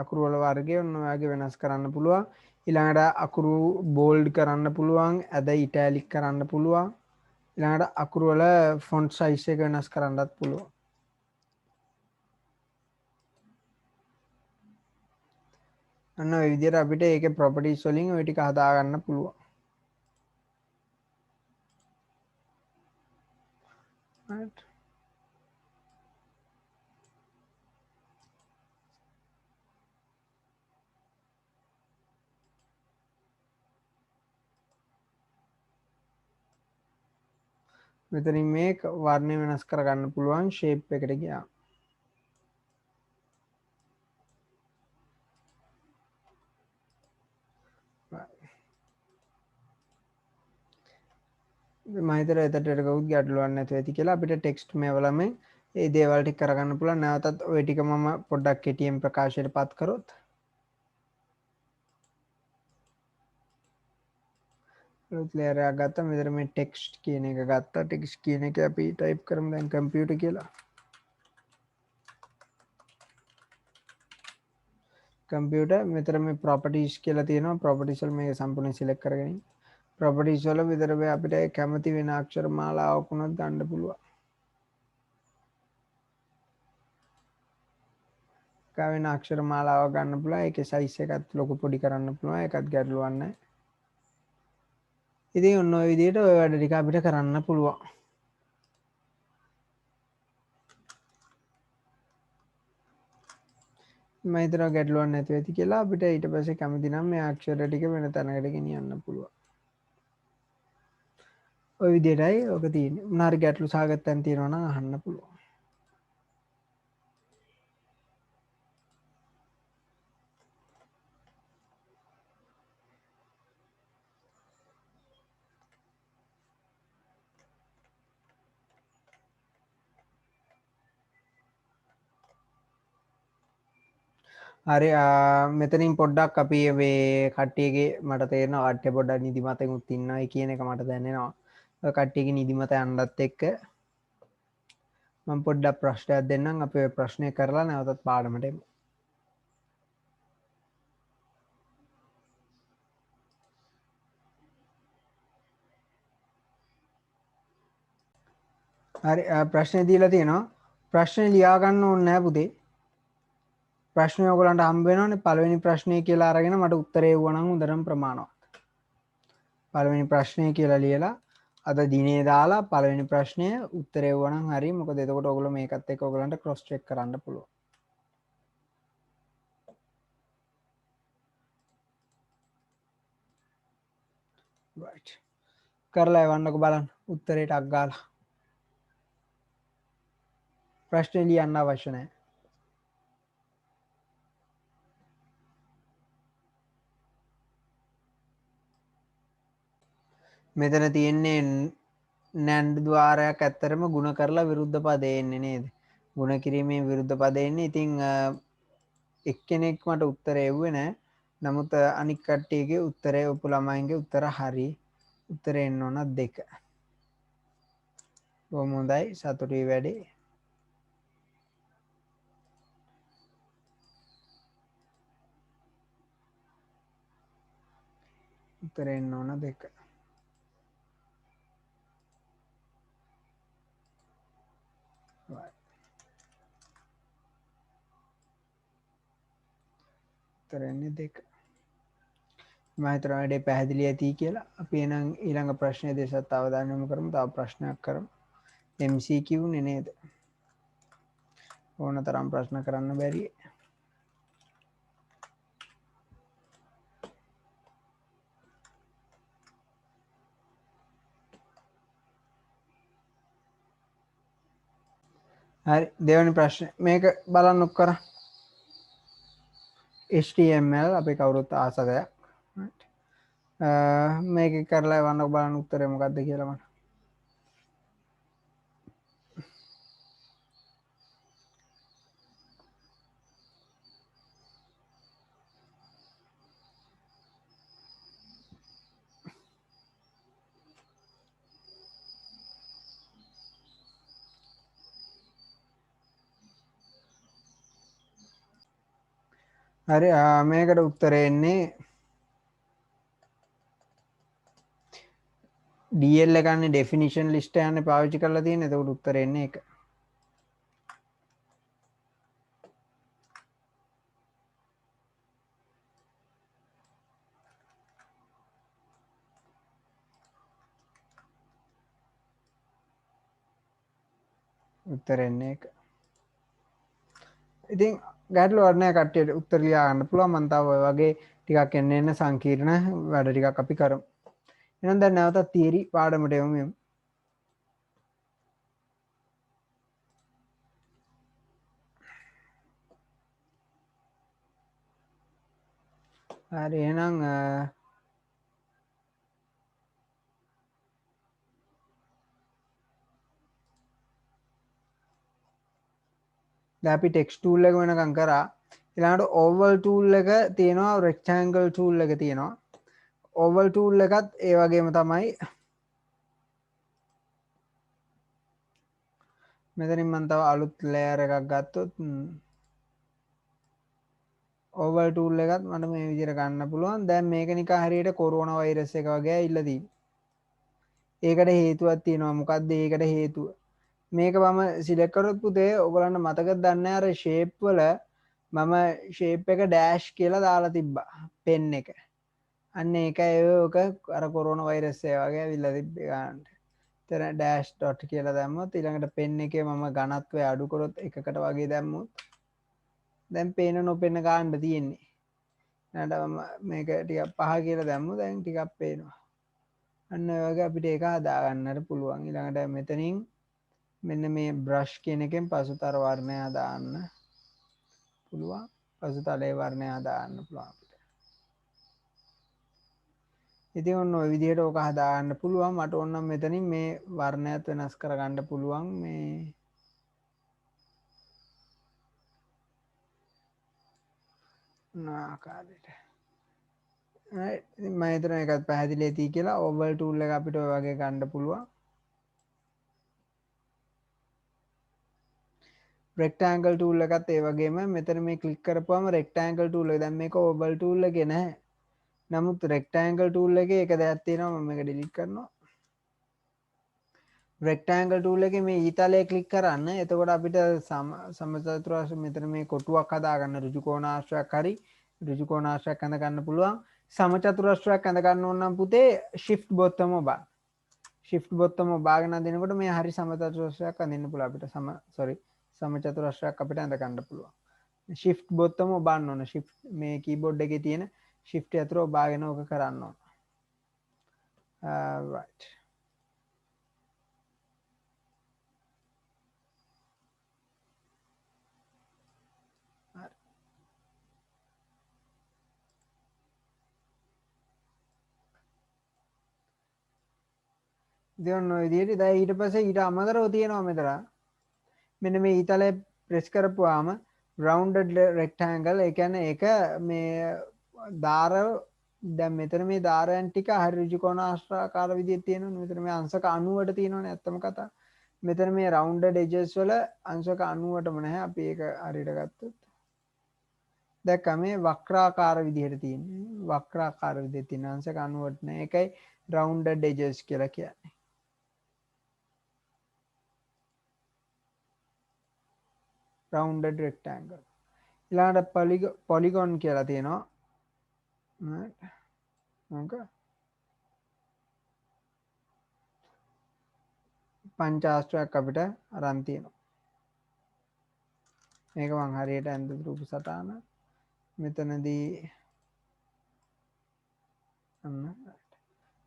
අකුරු වල වර්ගය ඔන්න ඔයගේ වෙනස් කරන්න පුළුවන්. ඊළඟට අකුරු බෝල්ඩ් කරන්න පුළුවන්, ඇද ඉටැලික් කරන්න පුළුවන්. ඊළඟට අකුරු වල ෆොන්ට් සයිස් එක වෙනස් කරන්නත් පුළුවන්. අන්න ඔය විදිහට අපිට ඒකේ ප්‍රොපර්ටිස් වලින් ඔය ටික හදා ගන්න පුළුවන්. right. මෙතනින් මේ වර්ණය වෙනස් කරගන්න පුළුවන් ෂේප් එකට ගියා. මහිතර එතට කවුත් ගැටලුවක් නැතුව ඇති කියලා අපිට ටෙක්ස්ට් මේ වලම ඒ දේවල් ටික කරගන්න පුළුවන්. නැවතත් ওই ටික මම පොඩ්ඩක් කෙටියෙන් ප්‍රකාශයට පත් කරොත් ලේයර් එකක් ගත්තා. මෙතන මේ ටෙක්ස්ට් කියන එක ගත්තා. ටෙක්ස්ට් කියන එක අපි ටයිප් කරමු දැන් කම්පියුටර් කියලා. කම්පියුටර් මෙතන මේ ප්‍රොපර්ටිස් කියලා තියෙනවා. ප්‍රොපර්ටිස් වල මේක සම්පූර්ණයෙන් සිලෙක්ට් කරගෙන ප්‍රොපර්ටිස් වල විතර අපිට කැමති වෙන අක්ෂර මාලාවක් උනත් ගන්න පුළුවන්. කවෙන අක්ෂර මාලාවක් ගන්න පුළුවන්. ඒකේ සයිස් එකත් ලොකු පොඩි කරන්න පුළුවන්. ඒකත් ගැටලුවක් නැහැ. ඉතින් ඔන්න ඔය විදිහට ඔය වැඩ ටික අපිට කරන්න පුළුවන්. මම හිතනවා ගැටලුවක් නැතුව ඇති කියලා. අපිට ඊට පස්සේ කැමති නම් මේ අක්ෂර ටික වෙන තැනකට ගෙනියන්න පුළුවන්. ඔය විදිහටයි ඔක තියෙන්නේ. මොනාරි ගැටලු සහගත තැන් තියෙනවා නම් අහන්න පුළුවන්. හරි මෙතනින් පොඩ්ඩක් අපි මේ කට්ටියගේ මට තේරෙනවා කට්ටිය පොඩ්ඩක් නිදිමතෙන් ඉන්නයි කියන එක මට දැනෙනවා. ඔය කට්ටියගේ නිදිමත යන්නත් එක්ක මම පොඩ්ඩක් ප්‍රශ්නයක් දෙන්නම්. අපි ඔය ප්‍රශ්නය කරලා නැවතත් පාඩමට එමු. හරි ප්‍රශ්නේ දීලා තියෙනවා. ප්‍රශ්නේ ලියා ගන්න ඕනේ නැහැ පුතේ. ප්‍රශ්නේ ඔයගලන්ට හම්බ වෙනවනේ. පළවෙනි ප්‍රශ්නේ කියලා අරගෙන මට උත්තරේ එවුවා නම් හොඳටම ප්‍රමාණවත්. පළවෙනි ප්‍රශ්නේ කියලා ලියලා අද දිනේ දාලා පළවෙනි ප්‍රශ්නය උත්තරේ එවුවා නම් හරි. මොකද එතකොට ඔයගොල්ලෝ මේකත් එක්ක ඔයගලන්ට ක්‍රොස් චෙක් කරන්න පුළුවන්. right. කරලා එවන්නකො බලන්න උත්තරේ ටක් ගාලා. ප්‍රශ්නේ ලියන්න අවශ්‍ය නැහැ. මෙතන තියෙන්නේ නැන්ඩ් ద్వාරයක් ඇත්තරම ಗುಣ කරලා විරුද්ධ පදේ එන්නේ නේද? ಗುಣ කිරීමේ විරුද්ධ පදේ එන්නේ. ඉතින් එක්කෙනෙක් මට උත්තරේ එව්වේ නැහැ. නමුත් අනික් කට්ටියගේ උත්තරේ ඔප්පු ළමයින්ගේ උත්තර හරි. උත්තරේ එන්න ඕන 2. බොහොම හොඳයි. සතුටුයි වැඩි. උත්තරේ එන්න ඕන 2. උත්තරේ එන්නේ 2. මම හිතනවා වැඩේ පැහැදිලි ඇති කියලා. අපි එහෙනම් ඊළඟ ප්‍රශ්නේ දෙසත් අවධානය යොමු කරමු. තව ප්‍රශ්නයක් කරමු. MCQ නේ නේද? ඕන තරම් ප්‍රශ්න කරන්න බැරි. හරි දෙවැනි ප්‍රශ්නේ මේක බලන්න කරා. HTML අපි කවුරුත් ආස දෙයක්. මේක කරලා එවන්න බලන්න උත්තරේ මොකක්ද කියලා මට. හරි මේකට උත්තරේ එන්නේ DL එකන්නේ ඩෙෆිනිෂන් ලිස්ට් යන්නේ පාවිච්චි කරලා තියෙන. එතකොට උත්තරේ එන්නේ ඒක. උත්තර එන්නේ ඒක. ඉතින් ගැටලුවක් නැහැ කට්ටියට උත්තර ලියා ගන්න පුළුවන්. මම තව ඔය වගේ ටිකක් එන්න සංකීර්ණ වැඩ ටිකක් අපි කරමු. එහෙනම් දැන් නැවතත් තියරි පාඩමට යමු. හරි එහෙනම් දැන් අපි ටෙක්ස්ට් ටූල් එක වෙනකම් කරා. ඊළඟට ඕවල් ටූල් එක තියෙනවා, රෙක්ටැන්ගල් ටූල් එක තියෙනවා. ඕවල් ටූල් එකත් ඒ වගේම තමයි. මෙතනින් මම තව අලුත් ලේයර් එකක් ගත්තොත් ඕවල් ටූල් එකත් මට මේ විදිහට ගන්න පුළුවන්. දැන් මේක නිකන් හරියට කොරෝනා වෛරස් එක වගේ ඇවිල්ලා තියෙනවා. ඒකට හේතුවක් තියෙනවා. මොකක්ද ඒකට හේතුව? මේක මම සිලෙක්ට් කරොත් පුතේ ඔයගලන්ට මතකද දන්නේ අර ෂේප් වල මම ෂේප් එක ඩෑෂ් කියලා දාලා තිබ්බා පෙන් එක. අන්න ඒකයි ඔක අර කොරෝනා වෛරස් එක වගේ ඇවිල්ලා තිබ්බේ ගන්නට. එතන ඩෑෂ් ඩොට් කියලා දැම්මොත් ඊළඟට පෙන් එකේ මම ඝනත්වය අඩු කරොත් එකකට වගේ දැම්මොත් දැන් පේන නොපෙන ගන්න තියෙන්නේ. ඊළඟට මම මේක ටිකක් පහ කියලා දැම්මොත් දැන් ටිකක් පේනවා. අන්න ඔය වගේ අපිට ඒක හදා ගන්නට පුළුවන්. ඊළඟට මෙතනින් මෙන්න මේ බ්‍රෂ් කියන එකෙන් පසුතර වර්ණය දාන්න පුළුවන්. පසුතලයේ වර්ණය දාන්න පුළුවන් අපිට. ඉතින් ඔන්න ඔය විදිහට ඕක හදා ගන්න පුළුවන්. මට ඕන නම් මෙතනින් මේ වර්ණයත් වෙනස් කර ගන්න පුළුවන්. මේ ආකාරයට. මම හිතනවා ඒකත් පැහැදිලි ඇති කියලා. ඕවල් ටූල් එක අපිට ඔය වගේ ගන්න පුළුවන්. රෙක්ටැන්ගල් ටූල් එකත් ඒ වගේම මෙතන මේ ක්ලික් කරපුවම රෙක්ටැන්ගල් ටූල් එක. දැන් මේක ඕවල් ටූල් එකේ නැහැ. නමුත් රෙක්ටැන්ගල් ටූල් එකේ එක දෙයක් තියෙනවා. මම මේක ඩිලීට් කරනවා. රෙක්ටැන්ගල් ටූල් එකේ මේ ඊතලයේ ක්ලික් කරන්න. එතකොට අපිට සමචතුරාංශ මෙතන මේ කොටුවක් හදා ගන්න ඍජු කෝණාශ්‍රයක් හරි ඍජු කෝණාශ්‍රයක් අඳ ගන්න පුළුවන්. සමචතුරාශ්‍රයක් අඳ ගන්න ඕන නම් පුතේ shift බොත්තම ඔබා. shift බොත්තම ඔබාගෙන අදිනකොට මේ හරි සමචතුරාශ්‍රයක් අඳින්න පුළුවන් අපිට. සමචතුරාශ්‍රයක් අපිට අඳ ගන්න පුළුවන්. shift බොත්තම ඔබන්න ඕන. shift මේ කීබෝඩ් එකේ තියෙන shift යතුර ඔබාගෙන ඕක කරන්න ඕන. right. ඉතින් ඔය විදිහට දැන් ඊට පස්සේ ඊට අමතරව තියෙනවා මෙතන මෙන්න මේ ඊතලය ප්‍රෙස් කරපුවාම rounded rectangle ඒ කියන්නේ ඒක මේ දාර දැන් මෙතන මේ දාරයන් ටික හරි ඍජු කෝණාශ්‍රාකාර විදිහට තියෙනවනේ. මෙතන මේ අංශක 90ට තියෙනවනේ ඇත්තම කතා. මෙතන මේ rounded edges වල අංශක 90ටම නැහැ. අපි ඒක හරියට ගත්තොත් දැක්කම මේ වක්‍රාකාර විදිහට තියෙන්නේ. වක්‍රාකාර විදිහට තියෙන අංශක 90ට නැහැ. ඒකයි rounded edges කියලා කියන්නේ. rounded rectangle. ඊළඟට polygon කියලා තියෙනවා. right. පංචාශ්‍රයක් අපිට අරන් තියෙනවා. මේක මං හරියට ඇඳ රූප සටහන මෙතනදී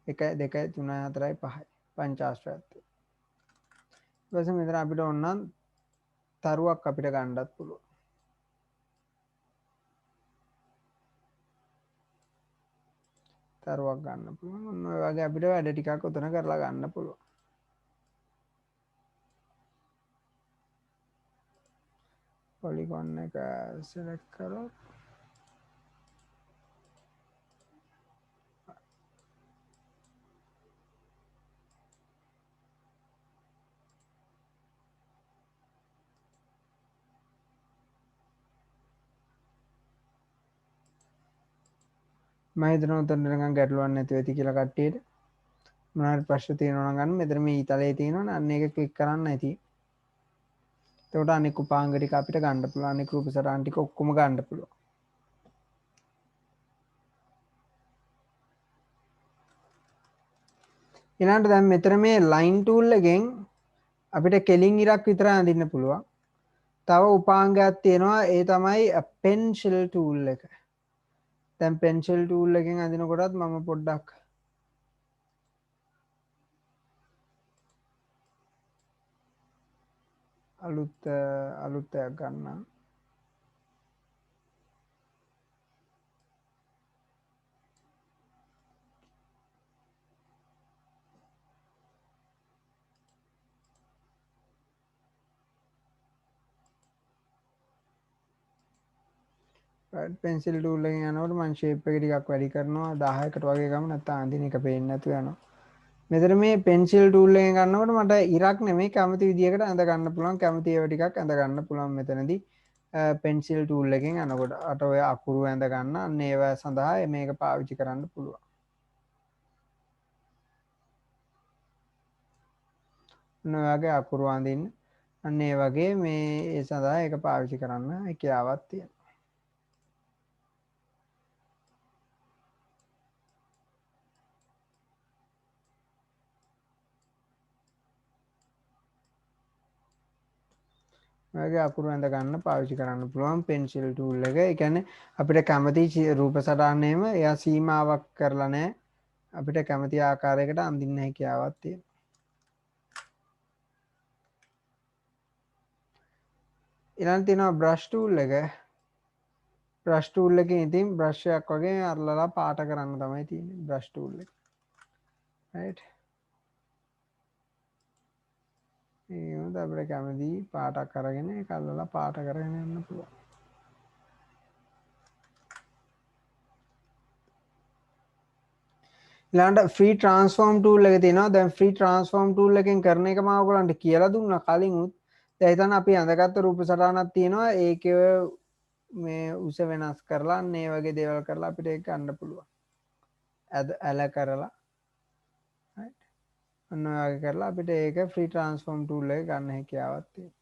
1 2 3 4 5 පංචාශ්‍රයක් තියෙනවා. ඊට පස්සේ මෙතන අපිට ඕන නම් තරුවක් අපිට ගන්නත් පුළුවන්. තරුවක් ගන්න පුළුවන්. ඔන්න ඔය වගේ අපිට වැඩ ටිකක් උතන කරලා ගන්න පුළුවන්. පොලිගොන් එක සිලෙක්ට් කරොත් මම හිතනවා උතන නිකන් ගැටලුවක් නැතුව ඇති කියලා කට්ටියට. මොනවාරි ප්‍රශ්න තියෙනවා නම් ගන්න. මෙතන මේ ඊතලයේ තියෙනවනේ අන්න ඒක ක්ලික් කරන්න ඇති. එතකොට අනික උපාංග ටික අපිට ගන්න පුළුවන්. අනික රූප සටහන් ටික ඔක්කොම ගන්න පුළුවන්. ඊළඟට දැන් මෙතන මේ line tool එකෙන් අපිට කෙලින් ඉරක් විතර අඳින්න පුළුවන්. තව උපාංගයක් තියෙනවා ඒ තමයි පෙන්සිල් ටූල් එක. දැන් පෙන්සිල් ටූල් එකෙන් අඳිනකොටත් මම පොඩ්ඩක් අලුත් එකක් ගන්නම්. පෙන්සිල් ටූල් එකෙන් යනකොට මම ෂේප් එක ටිකක් වැඩි කරනවා 10කට වගේ ගමු නැත්නම් අඳින එක පේන්නේ නැතුව යනවා. මෙතන මේ පෙන්සිල් ටූල් එකෙන් ගන්නකොට මට ඉරක් නෙමෙයි කැමති විදියකට ඇඳ ගන්න පුළුවන්. කැමති ඒවා ටිකක් ඇඳ ගන්න පුළුවන් මෙතනදී. පෙන්සිල් ටූල් එකෙන් යනකොට අට ඔය අකුරු ඇඳ ගන්න අන්න ඒවා සඳහා මේක පාවිච්චි කරන්න පුළුවන්. අන්න ඔයගේ අකුරු අඳින්න අන්න ඒ වගේ මේ ඒ සඳහා ඒක පාවිච්චි කරන්න හැකියාවක් තියෙනවා. ඔයගේ අකුරු ඇඳ ගන්න පාවිච්චි කරන්න පුළුවන් පෙන්සිල් ටූල් එක. ඒ කියන්නේ අපිට කැමති රූප සටහනේම එයා සීමාවක් කරලා නැහැ. අපිට කැමති ආකාරයකට අඳින්න හැකියාවක් තියෙනවා. ඊළඟ තියෙනවා බ්‍රෂ් ටූල් එක. බ්‍රෂ් ටූල් එකෙන් ඉතින් බ්‍රෂ් එකක් වගේ අරලලා පාට කරන්න තමයි තියෙන්නේ බ්‍රෂ් ටූල් එක. right ඒකම අපිට කැමති පාටක් අරගෙන ඒක අල්ලලා පාට කරගෙන යන්න පුළුවන්. ඊළඟට ෆ්‍රී ට්‍රාන්ස්ෆෝම් ටූල් එක තියෙනවා. දැන් ෆ්‍රී ට්‍රාන්ස්ෆෝම් ටූල් එකෙන් කරන එක මම ඔයගලන්ට කියලා දුන්නා කලින් උත්. දැන් හිතන්න අපි අඳගත්තු රූප සටහනක් තියෙනවා. ඒකේ මේ උස වෙනස් කරලා මේ වගේ දේවල් කරලා අපිට ඒක ගන්න පුළුවන්. ඇල කරලා right අන්න ඔය වගේ කරලා අපිට ඒක ෆ්‍රී ට්‍රාන්ස්ෆෝම් ටූල් එක ගන්න හැකියාවක් තියෙනවා.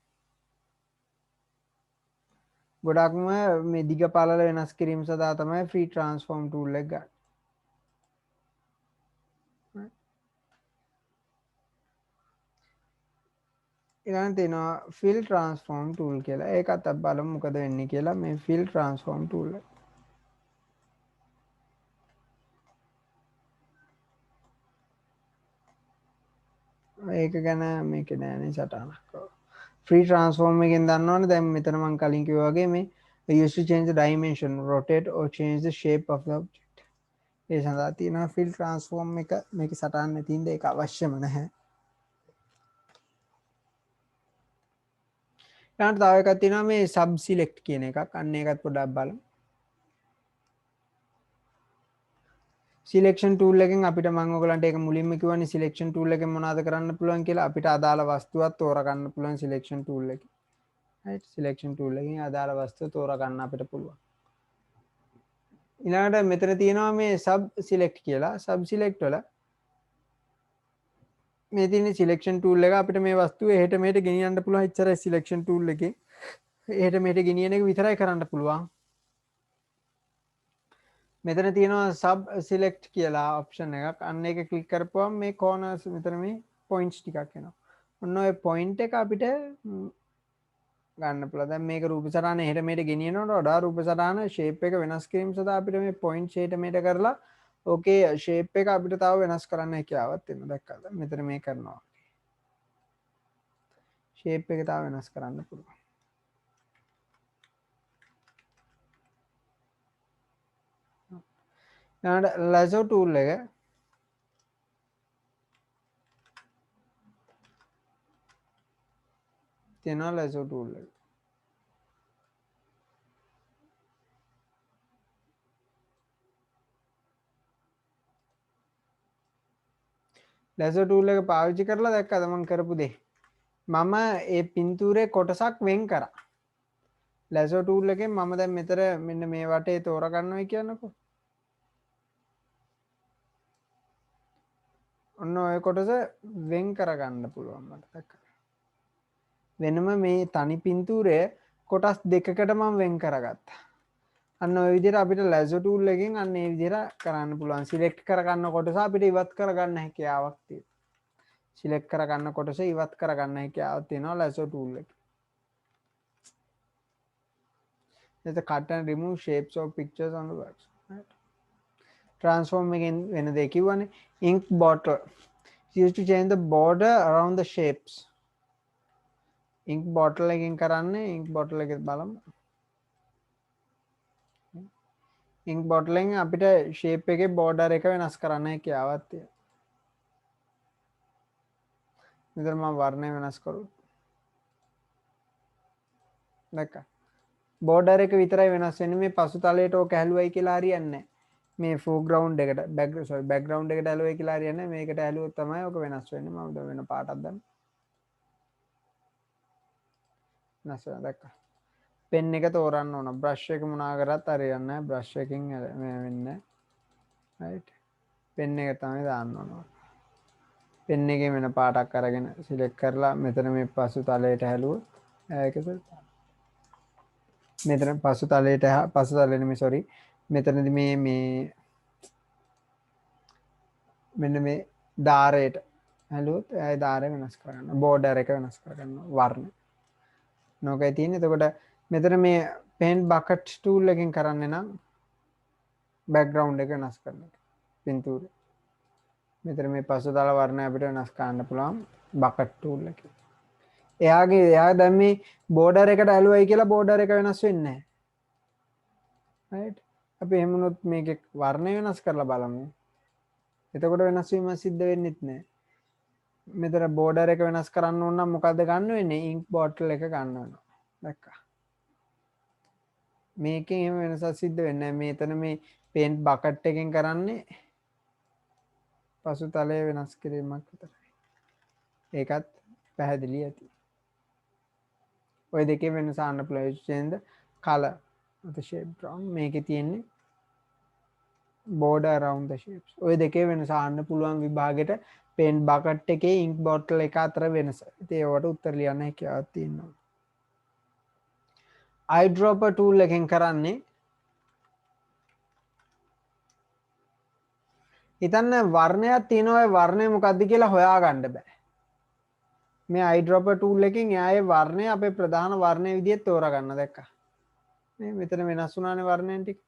ගොඩක්ම මේ දිග පළල වෙනස් කිරීම සඳහා තමයි ෆ්‍රී ට්‍රාන්ස්ෆෝම් ටූල් එක ගන්න. ඊළඟ තියෙනවා ෆිල් ට්‍රාන්ස්ෆෝම් ටූල් කියලා. ඒකත් අපි බලමු මොකද වෙන්නේ කියලා මේ ෆිල් ට්‍රාන්ස්ෆෝම් ටූල් එක. ඒක ගැන මේකේ නෑනේ සටහනක්. ෆ්‍රී ට්‍රාන්ස්ෆෝම් එකෙන් දන්නවනේ දැන් මෙතන මම කලින් කිව්වා වගේ මේ use to change the dimension, rotate or change the shape of the object. ඒ සඳහා තියෙනවා ෆිල් ට්‍රාන්ස්ෆෝම් එක මේකේ සටහන් නැතිඳ ඒක අවශ්‍යම නැහැ. ඊළඟට තව එකක් තියෙනවා මේ sub select කියන එකක්. අන්න ඒකත් පොඩ්ඩක් බලමු. සිලෙක්ෂන් ටූල් එකෙන් අපිට මම ඔයගලන්ට ඒක මුලින්ම කිව්වනේ සිලෙක්ෂන් ටූල් එකෙන් මොනවද කරන්න පුළුවන් කියලා අපිට අදාළ වස්තුවක් තෝරගන්න පුළුවන් සිලෙක්ෂන් ටූල් එකෙන්. right සිලෙක්ෂන් ටූල් එකෙන් අදාළ වස්තුව තෝරගන්න අපිට පුළුවන්. ඊළඟට මෙතන තියෙනවා මේ සබ් සිලෙක්ට් කියලා. සබ් සිලෙක්ට් වල මේ තියෙන සිලෙක්ෂන් ටූල් එක අපිට මේ වස්තුව එහෙට මෙහෙට ගෙනියන්න පුළුවන්. ඉච්චරයි සිලෙක්ෂන් ටූල් එකේ. එහෙට මෙහෙට ගෙනියන එක විතරයි කරන්න පුළුවන්. මෙතන තියෙනවා සබ් සිලෙක්ට් කියලා ඔප්ෂන් එකක්. අන්න ඒක ක්ලික් කරපුවම මේ කෝනර්ස් මෙතන මේ පොයින්ට්ස් ටිකක් එනවා. ඔන්න ඔය පොයින්ට් එක අපිට ගන්න පුළුවන්. දැන් මේක රූප සටහන එහෙට මෙහෙට ගෙනියනකොට වඩා රූප සටහන ෂේප් එක වෙනස් කිරීම සඳහා අපිට මේ පොයින්ට්ස් එහෙට මෙහෙට කරලා ඕකේ ෂේප් එක අපිට තව වෙනස් කරන්න හැකියාවක් තියෙනවා. දැක්කද? මෙතන මේ කරනවා. ෂේප් එක තව වෙනස් කරන්න පුළුවන්. ඊළඟට lasso tool එක තියෙනවා lasso tool එක. lasso tool එක පාවිච්චි කරලා දැක්කද මම කරපු දේ. මම ඒ පින්තූරේ කොටසක් වෙන් කරා. lasso tool එකෙන් මම දැන් මෙතන මෙන්න මේ වටේ තෝරගන්නවා කියනකො. ඔන්න ඔය කොටස වෙන් කරගන්න පුළුවන් මට දැක්කද? වෙනම මේ තනි පින්තූරය කොටස් දෙකකට මම වෙන් කරගත්තා. අන්න ඔය විදිහට අපිට lasso tool එකෙන් අන්න ඒ විදිහට කරන්න පුළුවන්. සිලෙක්ට් කරගන්න කොටස අපිට ඉවත් කරගන්න හැකියාවක් තියෙනවා. සිලෙක්ට් කරගන්න කොටස ඉවත් කරගන්න හැකියාවක් තියෙනවා lasso tool එකේ. There's a cut and remove shapes of pictures on the works. Right? Transform again වෙන දේ කිව්වනේ. Ink bottle. It's used to change the border around the shapes. Ink bottle එකකින් කරන්නේ ink bottle එකේ බලමු. ink bottle එකෙන් අපිට shape එකේ border එක වෙනස් කරන්න හැකියාවක් තියෙනවා. මෙතන මම වර්ණය වෙනස් කරුවා. දැක්කා. border එක විතරයි වෙනස් වෙන්නේ මේ පසුතලයට ඕක ඇහලුවයි කියලා හරියන්නේ නැහැ. මේ foreground එකට background එකට ඇහලුවයි කියලා හරියන්නේ නැහැ. මේකට ඇහලුවොත් තමයි ඕක වෙනස් වෙන්නේ. මම දැන් වෙන පාටක් දාන්න. වෙනස් වෙනවා දැක්කා. පෙන් එක තෝරන්න ඕන. බ්‍රෂ් එක මොනවා කරත් හරියන්නේ නැහැ. බ්‍රෂ් එකකින් මේ වෙන්නේ නැහැ. right. පෙන් එක තමයි දාන්න ඕන. පෙන් එකේ වෙන පාටක් අරගෙන සිලෙක්ට් කරලා මෙතන මේ පසුතලයට ඇහලුවොත් ඒකද මෙතන පසුතලෙ නෙමෙයි sorry මෙතනදි මේ මෙන්න මේ ධාරයට හැලුවොත් ඒ ධාරය වෙනස් කරගන්න බෝඩර් එක වෙනස් කරගන්න වර්ණ නෝකයි තියෙන්නේ එතකොට මෙතන මේ පේන්ට් බකට් ටූල් එකෙන් කරන්නේ නම් බෑග්ග්‍රවුන්ඩ් එක වෙනස් කරන එක පින්තූරේ මෙතන මේ පසුතල වර්ණය අපිට වෙනස් කරන්න පුළුවන් බකට් ටූල් එකෙන් එයා දැන් මේ බෝඩර් එකට ඇලුවයි කියලා බෝඩර් එක වෙනස් වෙන්නේ නැහැ right අපි එහෙම වුණොත් මේකේ වර්ණය වෙනස් කරලා බලමු එතකොට වෙනස් වීම සිද්ධ වෙන්නෙත් නෑ. මෙතන බෝඩර් එක වෙනස් කරන්න ඕන නම් මොකද්ද ගන්න වෙන්නේ? ඉන්ක් බෝටල් එක ගන්න වෙනවා. දැක්කා. මේකෙන් එහෙම වෙනසක් සිද්ධ වෙන්නේ නෑ. මෙතන මේ පේන්ට් බකට් එකෙන් කරන්නේ පසුතලය වෙනස් කිරීමක් විතරයි. ඒකත් පැහැදිලි ඇති. ඔය දෙකේ වෙනස අන්න පුළුවන්. change the color of the shape brown මේකේ තියෙන්නේ border around the shapes. ඔය දෙකේ වෙනස අහන්න පුළුවන් විභාගෙට පේන්ට් බකට් එකේ ඉන්ක් බොටල් එක අතර වෙනස. ඉතින් ඒවට උත්තර ලියන්න හැකියාවක් තියෙනවා. eyedropper tool එකෙන් කරන්නේ හිතන්න වර්ණයක් තියෙනවා ඒ වර්ණය මොකක්ද කියලා හොයාගන්න බෑ. මේ eyedropper tool එකෙන් එයාගේ වර්ණය අපේ ප්‍රධාන වර්ණය විදිහට තෝරගන්න දැක්කා. මේ මෙතන වෙනස් වුණානේ වර්ණයන් ටික.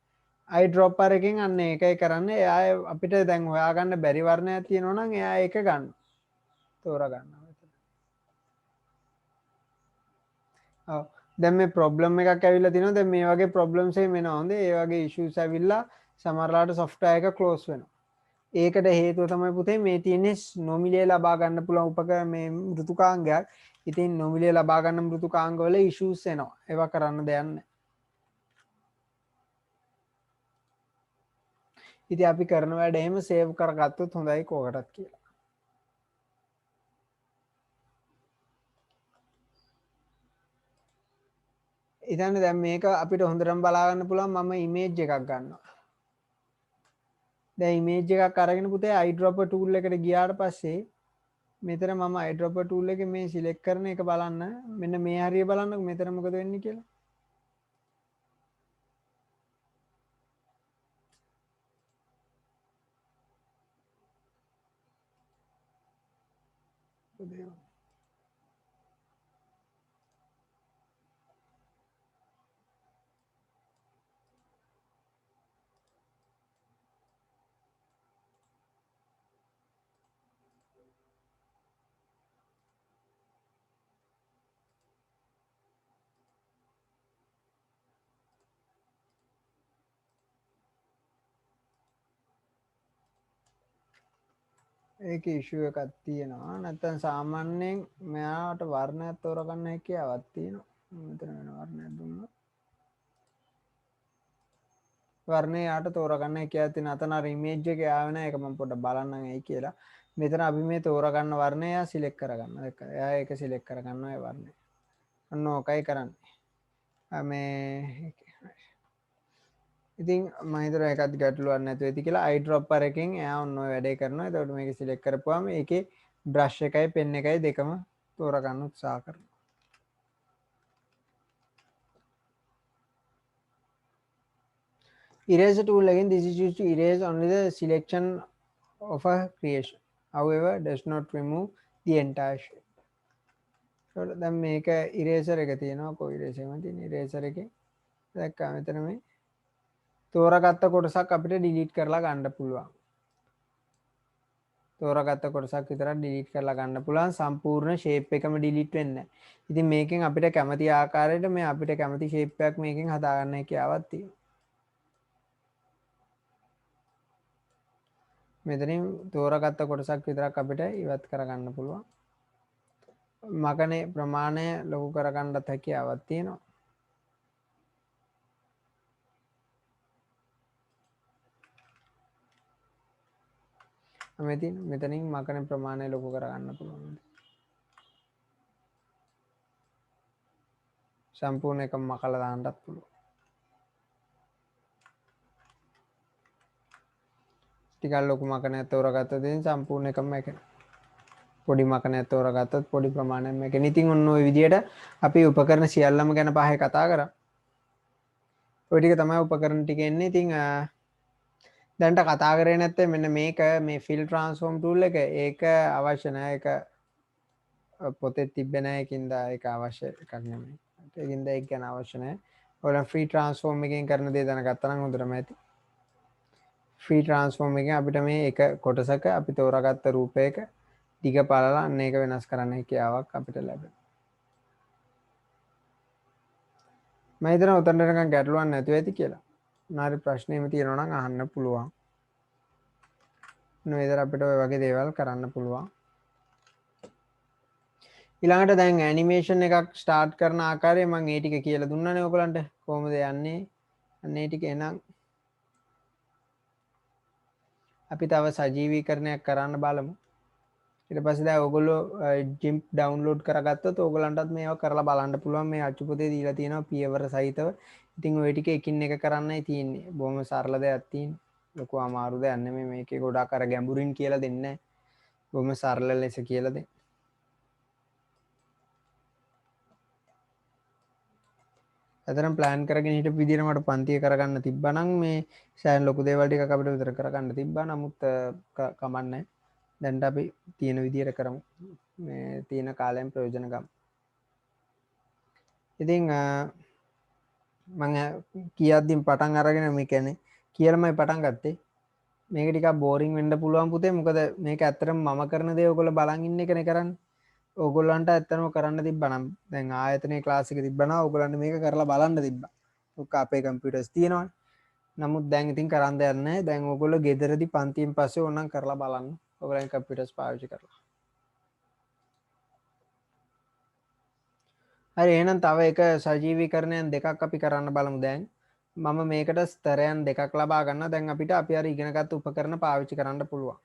eyedropper එකෙන් අන්න ඒකයි කරන්නේ. එයා අපිට දැන් හොයාගන්න බැරි වර්ණයක් තියෙනවා නම් එයා ඒක ගන්න. තෝරගන්නවා මෙතන. ඔව්. දැන් මේ ප්‍රොබ්ලම් එකක් ඇවිල්ලා තිනවා. දැන් මේ වගේ ප්‍රොබ්ලම්ස් එහෙම එනවා. හොඳේ. ඒ වගේ ඉෂුස් ඇවිල්ලා සමහරලාට software එක close වෙනවා. ඒකට හේතුව තමයි පුතේ මේ තියෙන්නේ නොමිලේ ලබා ගන්න පුළුවන් උපකරණ මේ මෘදුකාංගයක්. ඉතින් නොමිලේ ලබා ගන්න මෘදුකාංග වල ඉෂුස් එනවා. ඒවා කරන්න දෙයක් නැහැ. ඉතින් අපි කරන වැඩ එහෙම සේව් කරගත්තොත් හොඳයි කෝකටත් කියලා. ඉතින් දැන් මේක අපිට හොඳටම බලා ගන්න පුළුවන් මම ඉමේජ් එකක් ගන්නවා. දැන් ඉමේජ් එකක් අරගෙන පුතේ eyedropper tool එකට ගියාට පස්සේ මෙතන මම eyedropper tool එකේ මේ සිලෙක්ට් කරන එක බලන්න මෙන්න මේ හරිය බලන්න මෙතන මොකද වෙන්නේ කියලා. ඒක ඉෂුව එකක් තියෙනවා නැත්නම් සාමාන්‍යයෙන් මෙයාට වර්ණයක් තෝරගන්න හැකියාවක් තියෙනවා මෙතන වෙන වර්ණයක් දුන්නා වර්ණය යාට තෝරගන්න හැකියාවක් තියෙන අතන අර ඉමේජ් එකේ ආව නැහැ ඒක මම පොඩ්ඩක් බලන්නම් ඇයි කියලා මෙතන අපි මේ තෝරගන්න වර්ණය යා සිලෙක්ට් කරගන්න ඒක එයා ඒක සිලෙක්ට් කරගන්නවා ඒ වර්ණය අන්න ඕකයි කරන්නේ මේ ඉතින් මම හිතුවා ඒකත් ගැටලුවක් නැතුව ඇති කියලා eyedropper එකෙන් එයා ඔන්න ඔය වැඩේ කරනවා. එතකොට මේක සිලෙක්ට් කරපුවාම ඒකේ බ්‍රෂ් එකයි පෙන් එකයි දෙකම තෝරගන්න උත්සාහ කරනවා. Eraser tool again this is used to erase only the selection of a creation. However, does not remove the entire shape. දැන් මේක ඉරේසර් එක තියෙනවා කොයි ඉරේසර් එකම තියෙන ඉරේසර් එකේ දැක්කා මෙතන මේ තෝරාගත්ත කොටසක් අපිට ඩිලීට් කරලා ගන්න පුළුවන්. තෝරාගත්ත කොටසක් විතරක් ඩිලීට් කරලා ගන්න පුළුවන් සම්පූර්ණ ෂේප් එකම ඩිලීට් වෙන්නේ නැහැ. ඉතින් මේකෙන් අපිට කැමති ආකාරයට මේ අපිට කැමති ෂේප් එකක් මේකෙන් හදාගන්න හැකියාවක් තියෙනවා. මෙතනින් තෝරාගත්ත කොටසක් විතරක් අපිට ඉවත් කරගන්න පුළුවන්. මකනේ ප්‍රමාණය ලොකු කරගන්නත් හැකියාවක් තියෙනවා. මෙතනින් මකන ප්‍රමාණය ලොකු කරගන්න පුළුවන්. සම්පූර්ණ එකම මකලා දාන්නත් පුළුවන්. ටිකක් ලොකු මකනයක් තෝරාගත්තොත් ඉතින් සම්පූර්ණ එකම මැකෙනවා. පොඩි මකනයක් තෝරාගත්තොත් පොඩි ප්‍රමාණයක් මැකෙනවා. ඉතින් ඔන්න ඔය විදිහට අපි උපකරණ සියල්ලම ගැන පහේ කතා කරා. ඔය ටික තමයි උපකරණ ටික එන්නේ. ඉතින් දැන්ට කතා කරේ නැත්තේ මෙන්න මේක මේ ෆිල් ට්‍රාන්ස්ෆෝම් ටූල් එක ඒක අවශ්‍ය නැහැ. ඒක පොතේ තිබ්බේ නැහැ. ඒකින්ද ඒක අවශ්‍ය එකක් නෙමෙයි. ඒකින්ද ඒක ගැන අවශ්‍ය නැහැ. ඔයාලා ෆ්‍රී ට්‍රාන්ස්ෆෝම් එකෙන් කරන දේ දැනගත්තා නම් හොඳටම ඇති. ෆ්‍රී ට්‍රාන්ස්ෆෝම් එකෙන් අපිට මේ එක කොටසක අපි තෝරාගත්ත රූපයක දිග පළල අන්න ඒක වෙනස් කරන්න හැකියාවක් අපිට ලැබෙනවා. මම හිතනවා උතන නිකන් ගැටලුවක් නැතුව ඇති කියලා. මොනාරි ප්‍රශ්නෙම තියෙනවා නම් අහන්න පුළුවන්. නේද අපිට ඔය වගේ දේවල් කරන්න පුළුවන්. ඊළඟට දැන් ඇනිමේෂන් එකක් ස්ටාර්ට් කරන ආකාරය මම ඒ ටික කියලා දුන්නානේ ඔයගලන්ට කොහොමද යන්නේ අන්න ඒ ටික එනං අපි තව සජීවීකරණයක් කරන්න බලමු ඊට පස්සේ දැන් ඔයගොල්ලෝ GIMP ඩවුන්ලෝඩ් කරගත්තොත් ඔයගලන්ටත් මේවා කරලා බලන්න පුළුවන් මේ අච්චු පොතේ දීලා තියෙනවා පියවර සහිතව ඉතින් ওই ටික එකින් එක කරන්නයි තියෙන්නේ බොහොම සරල දෙයක් තියෙන්නේ ලොකු අමාරු දෙයක් නෙමෙයි මේකේ ගොඩාක් අර ගැඹුරින් කියලා දෙන්නේ නැහැ බොහොම සරල ලෙස කියලා දෙන්නේ ඇතරම් ප්ලෑන් කරගෙන හිටපු විදිහට මට පන්තිය කරගන්න තිබ්බා නම් මේ සෑහෙන ලොකු දේවල් ටිකක් අපිට විතර කරගන්න තිබ්බා නමුත් කමන්නේ දැන්ට අපි තියෙන විදිහට කරමු මේ තියෙන කාලයෙන් ප්‍රයෝජන ගමු ඉතින් මම කියද්දිම පටන් අරගෙන මේ කියන්නේ කියලාමයි පටන් ගත්තේ මේක ටිකක් බෝරින් වෙන්න පුළුවන් පුතේ මොකද මේක ඇත්තටම මම කරන දේ ඔයගොල්ලෝ බලන් ඉන්න එකනේ කරන්නේ ඕගොල්ලන්ට ඇත්තටම කරන්න තිබ්බා නම් දැන් ආයතනයේ ක්ලාස් එක තිබ්බා නම් ඕගොල්ලන්ට මේක කරලා බලන්න තිබ්බා. ඔක අපේ කම්පියුටර්ස් තියෙනවනේ. නමුත් දැන් ඉතින් කරන්න දෙයක් නැහැ. දැන් ඕගොල්ලෝ ගෙදරදී පන්තියෙන් පස්සේ ඕනනම් කරලා බලන්න. ඕගොල්ලන් කම්පියුටර්ස් පාවිච්චි කරලා. හරි එහෙනම් තව එක සජීවීකරණයන් දෙකක් අපි කරන්න බලමු දැන්. මම මේකට ස්තරයන් දෙකක් ලබා ගන්න. දැන් අපිට අපි අර ඉගෙනගත්තු උපකරණ පාවිච්චි කරන්න පුළුවන්.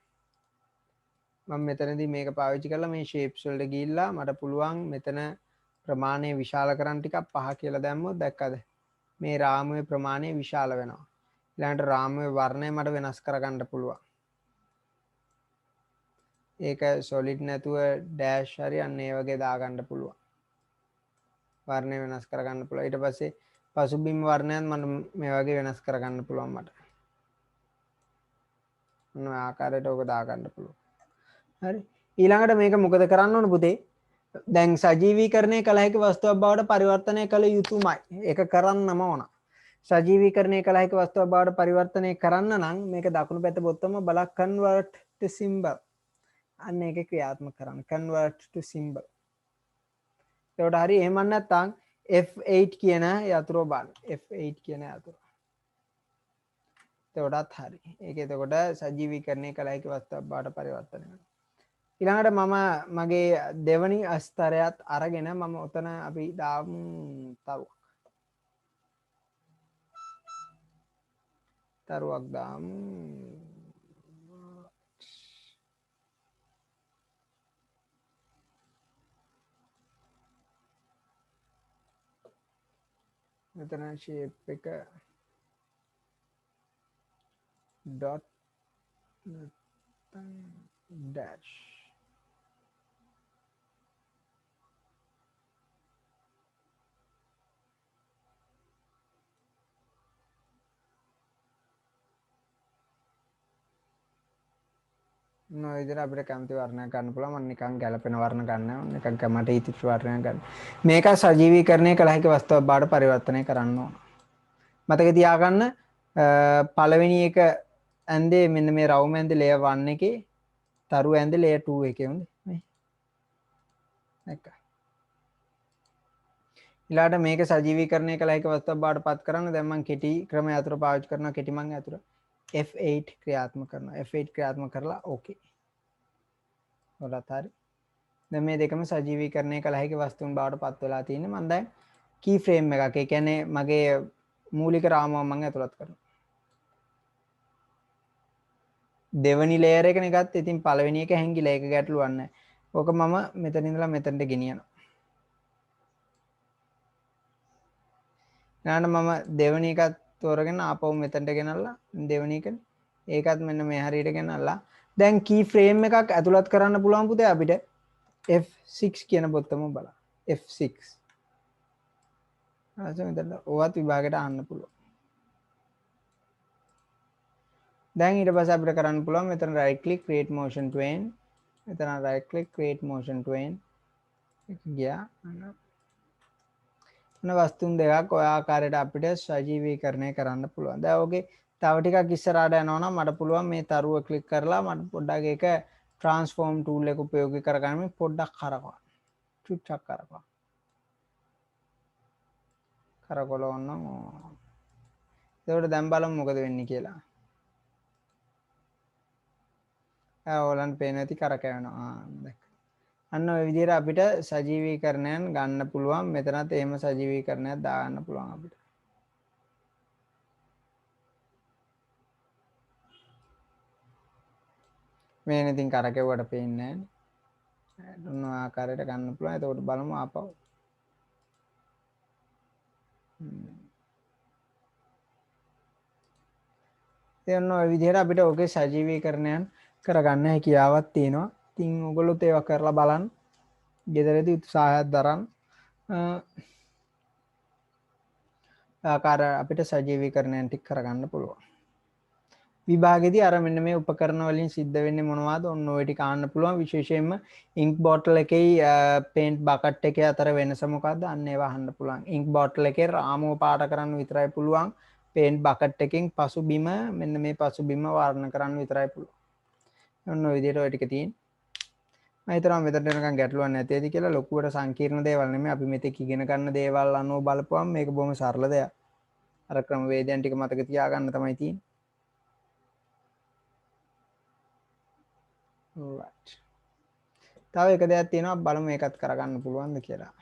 මම මෙතනදී මේක පාවිච්චි කරලා මේ ෂේප්ස් වලට ගිහිල්ලා මට පුළුවන් මෙතන ප්‍රමාණය විශාල කරන්න ටිකක් 5 කියලා දැම්මොත් දැක්කද මේ රාමුවේ ප්‍රමාණය විශාල වෙනවා ඊළඟට රාමුවේ වර්ණය මට වෙනස් කරගන්න පුළුවන් ඒක සොලිඩ් නැතුව ඩෑෂ් හරි අන්න ඒ වගේ දාගන්න පුළුවන් වර්ණය වෙනස් කරගන්න පුළුවන් ඊට පස්සේ පසුබිම් වර්ණයත් මට මේ වගේ වෙනස් කරගන්න පුළුවන් මට මොන ආකාරයට ඕක දාගන්න පුළුවන් හරි ඊළඟට මේක මොකද කරන්න ඕන පුතේ දැන් සජීවීකරණය කළ හැකි වස්තුවක් බවට පරිවර්තනය කළ යුතුමයි. ඒක කරන්නම ඕන. සජීවීකරණය කළ හැකි වස්තුවක් බවට පරිවර්තනය කරන්න නම් මේක දකුණු පැත්ත බොත්තම බලක් convert to symbol. අන්න ඒක ක්‍රියාත්මක කරන්න. convert to symbol. ඒකට හරි එහෙම නැත්නම් F8 කියන යතුරු බලන්න. F8 කියන යතුරු. ඒකටත් හරි. ඒක එතකොට සජීවීකරණය කළ හැකි වස්තුවක් බවට පරිවර්තනය වෙනවා. ඊළඟට මම මගේ දෙවනි ස්තරයත් අරගෙන මම ඔතන අපි දාමු තරුවක් දාමු මෙතන shape එක dot dash නෝ ඉතින් අපිට කැමති වර්ණයක් ගන්න පුළුවන්. මම නිකන් ගැළපෙන වර්ණ ගන්නවා. නිකන් කැමට හිතිච්ච වර්ණයක් ගන්න. මේක සජීවීකරණය කළ හැකි වස්තුවක් බවට පරිවර්තනය කරන්න ඕන. මතක තියාගන්න පළවෙනි එක ඇන්දේ මෙන්න මේ රවුම ඇන්දේ ලේයර් 1 එකේ තරු ඇන්දේ ලේයර් 2 එකේ උනේ. මේ. එක. ඊළාට මේක සජීවීකරණය කළ හැකි වස්තුවක් බවට පත් කරන්න දැන් මම කෙටි ක්‍රමය අතුර පාවිච්චි කරනවා. කෙටි මං අතුර F8 ක්‍රියාත්මක කරනවා. F8 ක්‍රියාත්මක කරලා ඕකේ. ඔලත් හරි. දැන් මේ දෙකම සජීවීකරණය කළ හැකි වස්තුන් බවට පත් වෙලා තියෙන්නේ. මම දැන් කී ෆ්‍රේම් එකක්. ඒ කියන්නේ මගේ මූලික රාමුව මම ඇතුළත් කරනවා. දෙවනි ලේයර් එකනේ ගත්තේ. ඉතින් පළවෙනි එක හැංගිලා ඒක ගැටලුවක් නැහැ. ඕක මම මෙතන ඉඳලා මෙතනට ගෙනියනවා. ඊළඟට මම දෙවනි එකත් තෝරගෙන ආපහු මෙතනට ගෙනල්ලා දෙවනි එක ඒකත් මෙන්න මේ හරියට ගෙනල්ලා දැන් කී ෆ්‍රේම් එකක් ඇතුළත් කරන්න පුළුවන් පුතේ අපිට F6 කියන බොත්තම බලන්න. F6. ඊට මෙතන ඕවත් විභාගයට අහන්න පුළුවන්. දැන් ඊට පස්සේ අපිට කරන්න පුළුවන් මෙතන right click create motion tween. මෙතන right click create motion tween. එක ගියා. වස්තුන් දෙකක් ඔය ආකාරයට අපිට සජීවීකරණය කරන්න පුළුවන්. දැන් ඔගේ තව ටිකක් ඉස්සරහට යනවා නම් මට පුළුවන් මේ තරුව ක්ලික් කරලා මට පොඩ්ඩක් ඒක ට්‍රාන්ස්ෆෝම් ටූල් එක උපයෝගී කරගන්න පොඩ්ඩක් කරකවන්න. චුට්ටක් කරකවන්න. කරකවන්න ඕන. ඒකට දැන් බලමු මොකද වෙන්නේ කියලා. ඕලන් පේන ඇති කරකවනවා. දැන් අන්න ඔය විදිහට අපිට සජීවීකරණයන් ගන්න පුළුවන්. මෙතනත් එහෙම සජීවීකරණයක් දාගන්න පුළුවන් අපිට. මේන ඉතින් කරකෙව්වට පේන්නේ නැහැ. දුන්න ආකාරයට ගන්න පුළුවන්. එතකොට බලමු ආපහු. එන්න ඔය විදිහට අපිට ඔගේ සජීවීකරණයන් කරගන්න හැකියාවක් තියෙනවා. ඉතින් ඔයගොල්ලොත් ඒවා කරලා බලන්න. ගෙදරදී උත්සාහයක් දරන්න. ආකාර අපිට සජීවීකරණයන් ටික කරගන්න පුළුවන්. විභාගෙදී අර මෙන්න මේ උපකරණ වලින් සිද්ධ වෙන්නේ මොනවද? ඔන්න ඔය ටික අහන්න පුළුවන්. විශේෂයෙන්ම ඉන්ක් බෝටල් එකේ පේන්ට් බකට් එකේ අතර වෙනස මොකක්ද? අන්න ඒවා අහන්න පුළුවන්. ඉන්ක් බෝටල් එකේ රාමුව පාට කරන්න විතරයි පුළුවන්. පේන්ට් බකට් එකෙන් පසුබිම මෙන්න මේ පසුබිම වර්ණ කරන්න විතරයි පුළුවන්. ඔන්න ඔය විදිහට ඔය ටික තියෙන්නේ. මම හිතනවා මෙතනට නිකන් ගැටලුවක් නැති ඇති කියලා. ලොකුවට සංකීර්ණ දේවල් නෙමෙයි. අපි මෙතෙක් ඉගෙන ගන්න දේවල් අනුව බලපුවම මේක බොහොම සරල දෙයක්. අර ක්‍රමවේදයන් ටික මතක තියාගන්න තමයි තියෙන්නේ. right. තව එක දෙයක් තියෙනවා බලමු මේකත් කරගන්න පුළුවන්ද කියලා.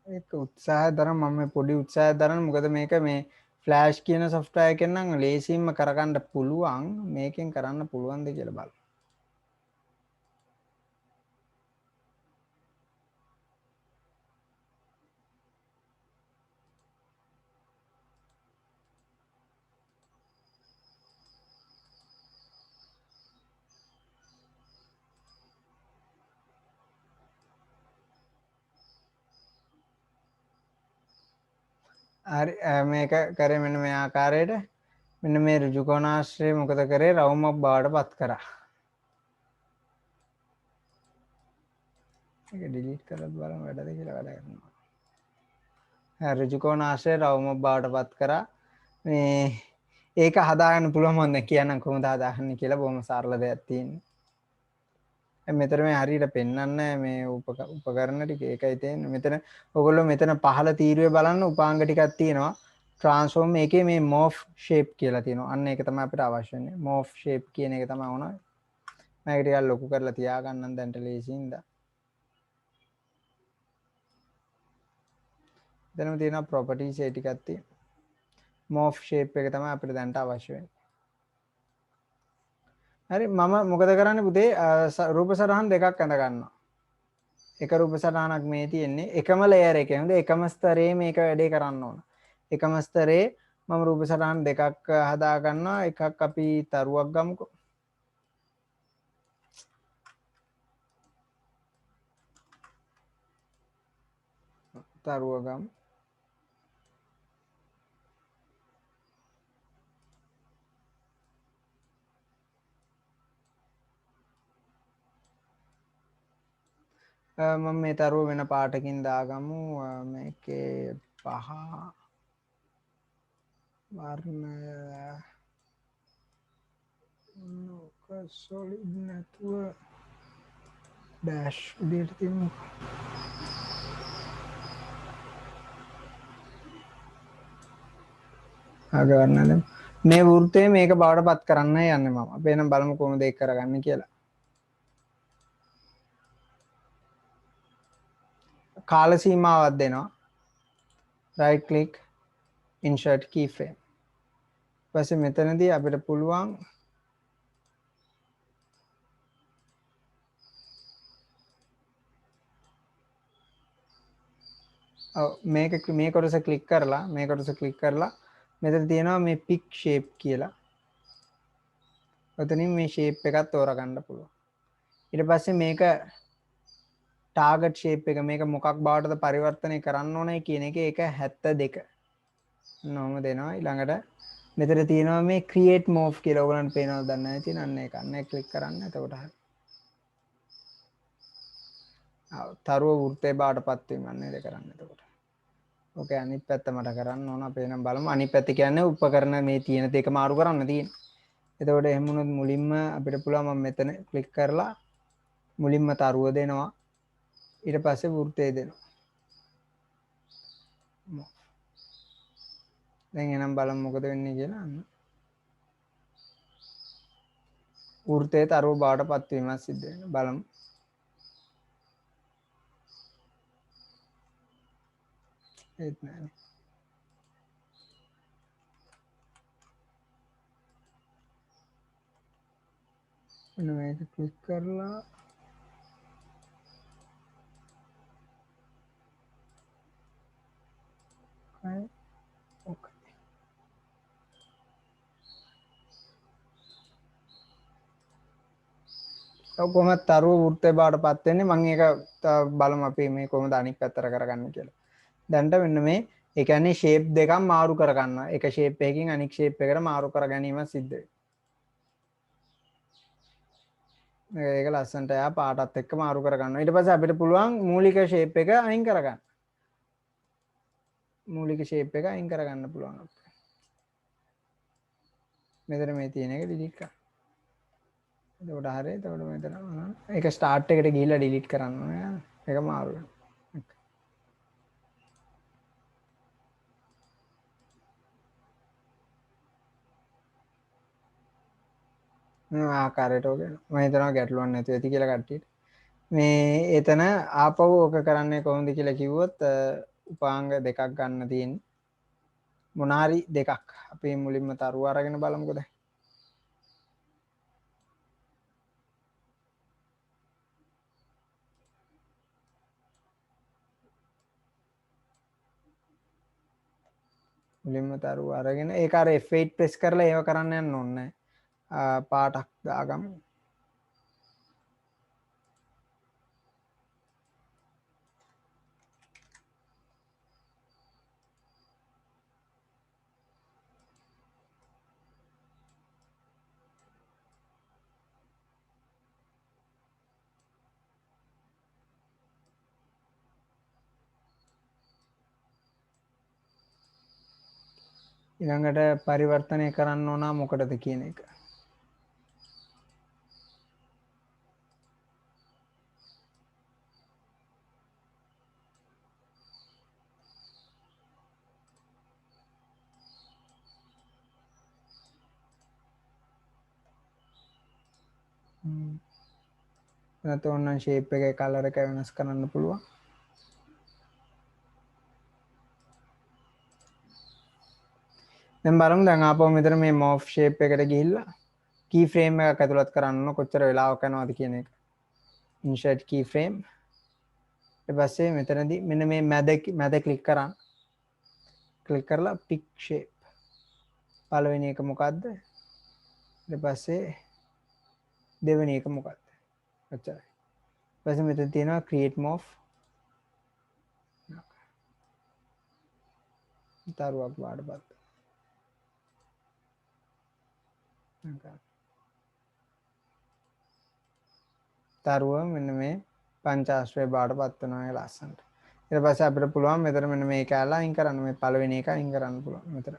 ඒක උත්සාහය දරන මම පොඩි උත්සාහයක් දරන මොකද මේක මේ ෆ්ලෑෂ් කියන software එකෙන් නම් ලේසියෙන්ම කරගන්න පුළුවන් මේකෙන් කරන්න පුළුවන්ද කියලා බලන්න. හරි මේක කරේ මෙන්න මේ ආකාරයට මෙන්න මේ ඍජු කෝණාශ්‍රය මොකද කරේ රවුමක් බවට පත් කරා. ඒක ඩිලීට් කරලා බලමු වැඩද කියලා වැඩ කරනවා. ඍජුකෝණාශ්‍රය රවුමක් බවට පත් කරා. මේ ඒක හදාගන්න පුළුවන් මොන්නේ කියන්න කොහොමද හදාගන්නේ කියලා බොහොම සරල දෙයක් තියෙන්නේ. මෙතන මේ හරියට පෙන්වන්නේ මේ උපකරණ ටික ඒකයි තියෙන්නේ. මෙතන ඔයගොල්ලෝ මෙතන පහළ තීරුවේ බලන්න උපාංග ටිකක් තියෙනවා. ට්‍රාන්ස්ෆෝම් එකේ මේ morph shape කියලා තියෙනවා. අන්න ඒක තමයි අපිට අවශ්‍ය වෙන්නේ. morph shape කියන එක තමයි ඕන. මම ඒක ටිකක් ලොකු කරලා තියාගන්නම් දැන්ට ලේසියින්ද. දැනම තියෙනවා properties ඒ ටිකක් තියෙනවා. morph shape එක තමයි අපිට දැන්ට අවශ්‍ය වෙන්නේ. හරි මම මොකද කරන්නේ පුතේ රූප සටහන් දෙකක් අඳ ගන්නවා. එක රූප සටහනක් මේ තියෙන්නේ එකම ලේයර් එකේ හොඳ එකම ස්තරයේ මේක වැඩේ කරන්න ඕන. එකම ස්තරයේ මම රූප සටහන් දෙකක් හදා ගන්නවා. එකක් අපි තරුවක් ගමුකෝ. තරුව ගමු. මම මේ තරුව වෙන පාටකින් දාගමු. මේකේ පහ වර්ණය සොලිඩ් නැතුව ඩෑෂ් විදියට තියමු. ආගවන්නද මේ වෘත්තය මේක බවට පත් කරන්න යන්නේ මම. අපි එනම් බලමු කොහොමද ඒක කරගන්නේ කියලා. කාල සීමාවක් දෙනවා. right click insert keyframe. ඊපස්සේ මෙතනදී අපිට පුළුවන් මේ කොටස ක්ලික් කරලා මෙතන තියෙනවා මේ pick shape කියලා. ඔතනින් මේ shape එකත් තෝරගන්න පුළුවන්. ඊට පස්සේ මේක target shape එක මේක මොකක් බවටද පරිවර්තනය කරන්න ඕනේ කියන එක ඒක 72. නෝම දෙනවා. ඊළඟට මෙතන තියෙනවා මේ create morph කියලා. ඔයගලන්ට පේනවද දන්නේ නැහැ. ඉතින් අන්න ඒක අන්න ක්ලික් කරන්න. එතකොට හරි. තරුව වෘත්තේ බාටපත් වීම අන්න ඒක කරන්න. එතකොට ඕකේ අනිත් පැත්ත මට කරන්න ඕන. අපි එනම් බලමු. අනිත් පැත්ත කියන්නේ උපකරණ මේ තියෙන දෙක මාරු කරන්න තියෙන්නේ. එතකොට එහෙම වුණොත් මුලින්ම අපිට පුළුවන් මම මෙතන ක්ලික් කරලා මුලින්ම තරුව දෙනවා. ඊට පස්සේ වෘත්තය දෙනවා. දැන් එනම් බලමු මොකද වෙන්නේ කියලා. අන්න වෘත්තයේ තරුව බාටපත් වීමක් සිද්ධ වෙනවා. බලමු. ඒත් නෑනේ. මෙන්න මේක ක්ලික් කරලා ඕකේ. කොහොමද තරුව වෘත්තේ බාටපත් වෙන්නේ මම ඒක බලමු අපි මේ කොහොමද අනිත් පැත්තට කරගන්නේ කියලා. දැන්ට මෙන්න මේ ඒ කියන්නේ ෂේප් දෙකක් මාරු කරගන්නවා. එක ෂේප් එකකින් අනිත් ෂේප් එකට මාරු කර ගැනීම සිද්ධ වෙනවා. ඒක ලස්සනට එයා පාටත් එක්ක මාරු කරගන්නවා. ඊට පස්සේ අපිට පුළුවන් මූලික ෂේප් එක අයින් කරගන්න. මූලික ෂේප් එක අයින් කරගන්න පුළුවන්. මෙතන මේ තියෙන එක ඩිලීට් කරන්න. එතකොට හරිය. එතකොට මෙතන ඒක ස්ටාර්ට් එකට ගිහිල්ලා ඩිලීට් කරන්න ඕනේ. ඒක මාරු වෙනවා. ආකාරයට ඕක මම හිතනවා ගැටලුවක් නැතුව ඇති කියලා කට්ටියට. මේ එතන ආපහු ඕක කරන්නේ කොහොමද කියලා කිව්වොත් උපාංග දෙකක් ගන්න තියෙන්නේ. මොනාරි දෙකක්. අපි මුලින්ම තරුව අරගෙන බලමුකෝ දැන්. මුලින්ම තරුව අරගෙන ඒක අර F8 ප්‍රෙස් කරලා ඒව කරන්න යන්න ඕනේ. පාටක් දාගමු. ඊළඟට පරිවර්තනය කරන්න ඕන මොකටද කියන එක. නැත්නම් ඕන ෂේප් එකේ කලර් එක වෙනස් කරන්න පුළුවන්. දැන් බලමු දැන් ආපහු මෙතන මේ morph shape එකට ගිහිල්ලා key frame එකක් ඇතුළත් කරන්න කොච්චර වෙලාවක් යනවද කියන එක. insert key frame. ඊට පස්සේ මෙතනදී මෙන්න මේ මැද ක්ලික් කරන්. ක්ලික් කරලා pick shape. පළවෙනි එක මොකද්ද? ඊට පස්සේ දෙවෙනි එක මොකක්ද? ඔච්චරයි. ඊපස්සේ මෙතන තියෙනවා create morph. තරුවක් වඩපත්. තරුව මෙන්න මේ පංචාශ්‍රය බාටපත් වෙනවා ලස්සනට. ඊට පස්සේ අපිට පුළුවන් මෙතන මෙන්න මේ කැලලා අයින් කරන්න. මේ පළවෙනි එක අයින් කරන්න පුළුවන් මෙතන.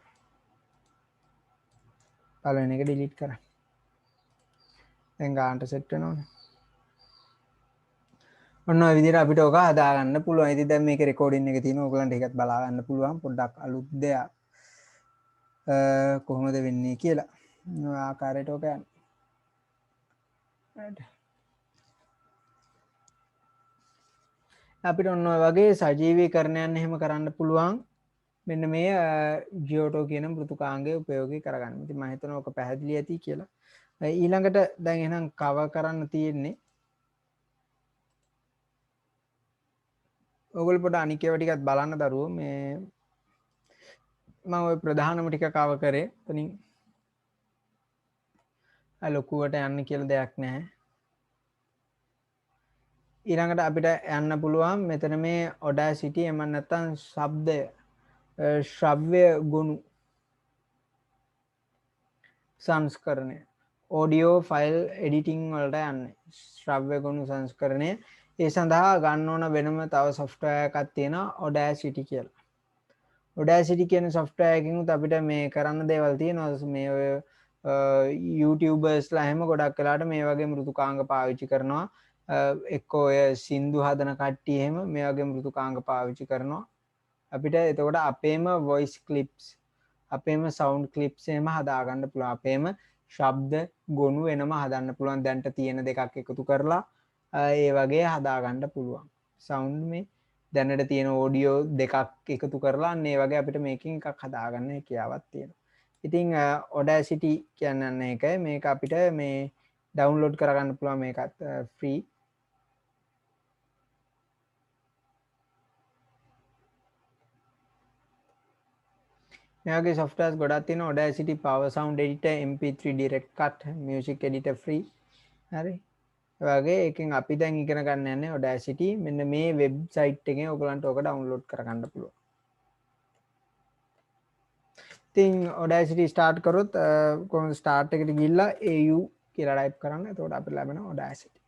පළවෙනි එක delete කරන්න. දැන් ගානට සෙට් වෙනවනේ. ඔන්න ඔය විදිහට අපිට ඔක හදාගන්න පුළුවන්. ඉතින් දැන් මේකේ රෙකෝඩින් එක තියෙනවා. ඔයගලන්ට ඒකත් බලා ගන්න පුළුවන්. පොඩ්ඩක් අලුත් දෙයක්. කොහොමද වෙන්නේ කියලා. ඔය ආකාරයට ඔක යන්නේ. right. අපිට ඔන්න ඔය වගේ සජීවීකරණයන් එහෙම කරන්න පුළුවන්. මෙන්න මේ ජියෝටෝ කියන මෘදුකාංගය උපයෝගී කරගන්න. ඉතින් මම හිතනවා ඔක පැහැදිලි ඇති කියලා. ඊළඟට දැන් එහෙනම් කවර් කරන්න තියෙන්නේ ඔයගොල්ලෝ පොඩ අනික් ඒවා ටිකත් බලන්න දරුවෝ මේ මම ওই ප්‍රධානම ටික කවර් කරේ. එතනින් ලොකුවට යන්න කියලා දෙයක් නැහැ. ඊළඟට අපිට යන්න පුළුවන් මෙතන මේ Audacity එම නැත්නම් ශබ්දය ශ්‍රව්‍ය ගුණ සංස්කරණය audio file editing වලට යන්නේ ශ්‍රව්‍ය ගුණ සංස්කරණය. ඒ සඳහා ගන්න ඕන වෙනම තව software එකක් තියෙනවා Audacity කියලා. Audacity කියන software එකකින් අපිට මේ කරන්න දේවල් තියෙනවා. මේ ඔය YouTubers ලා හැම ගොඩක් වෙලාට මේ වගේ මෘදුකාංග පාවිච්චි කරනවා. එක්කෝ ඔය සින්දු හදන කට්ටිය එහෙම මේ වගේ මෘදුකාංග පාවිච්චි කරනවා. අපිට එතකොට අපේම voice clips අපේම sound clips එහෙම හදාගන්න පුළුවන්. අපේම ශබ්ද ගොනු වෙනම හදන්න පුළුවන්. දැන්ට තියෙන දෙකක් එකතු කරලා ඒ වගේ හදාගන්න පුළුවන්. sound මේ දැනට තියෙන audio දෙකක් එකතු කරලා අන්න ඒ වගේ අපිට මේකෙන් එකක් හදාගන්න හැකියාවක් තියෙනවා. ඉතින් Audacity කියන්නේ ඒකයි. මේක අපිට මේ download කරගන්න පුළුවන්. මේකත් free. මේගේ softwares ගොඩක් තියෙනවා. Audacity power sound editor mp3 direct cut music editor free. හරි. ඒ වගේ එකෙන් අපි දැන් ඉගෙන ගන්න යන්නේ Audacity. මෙන්න මේ වෙබ්සයිට් එකෙන් ඔයගලන්ට ඕක download කරගන්න පුළුවන්. ඉතින් Audacity start කරොත් කොහොමද start එකට ගිහිල්ලා au කියලා type කරන්න. එතකොට අපිට ලැබෙනවා Audacity.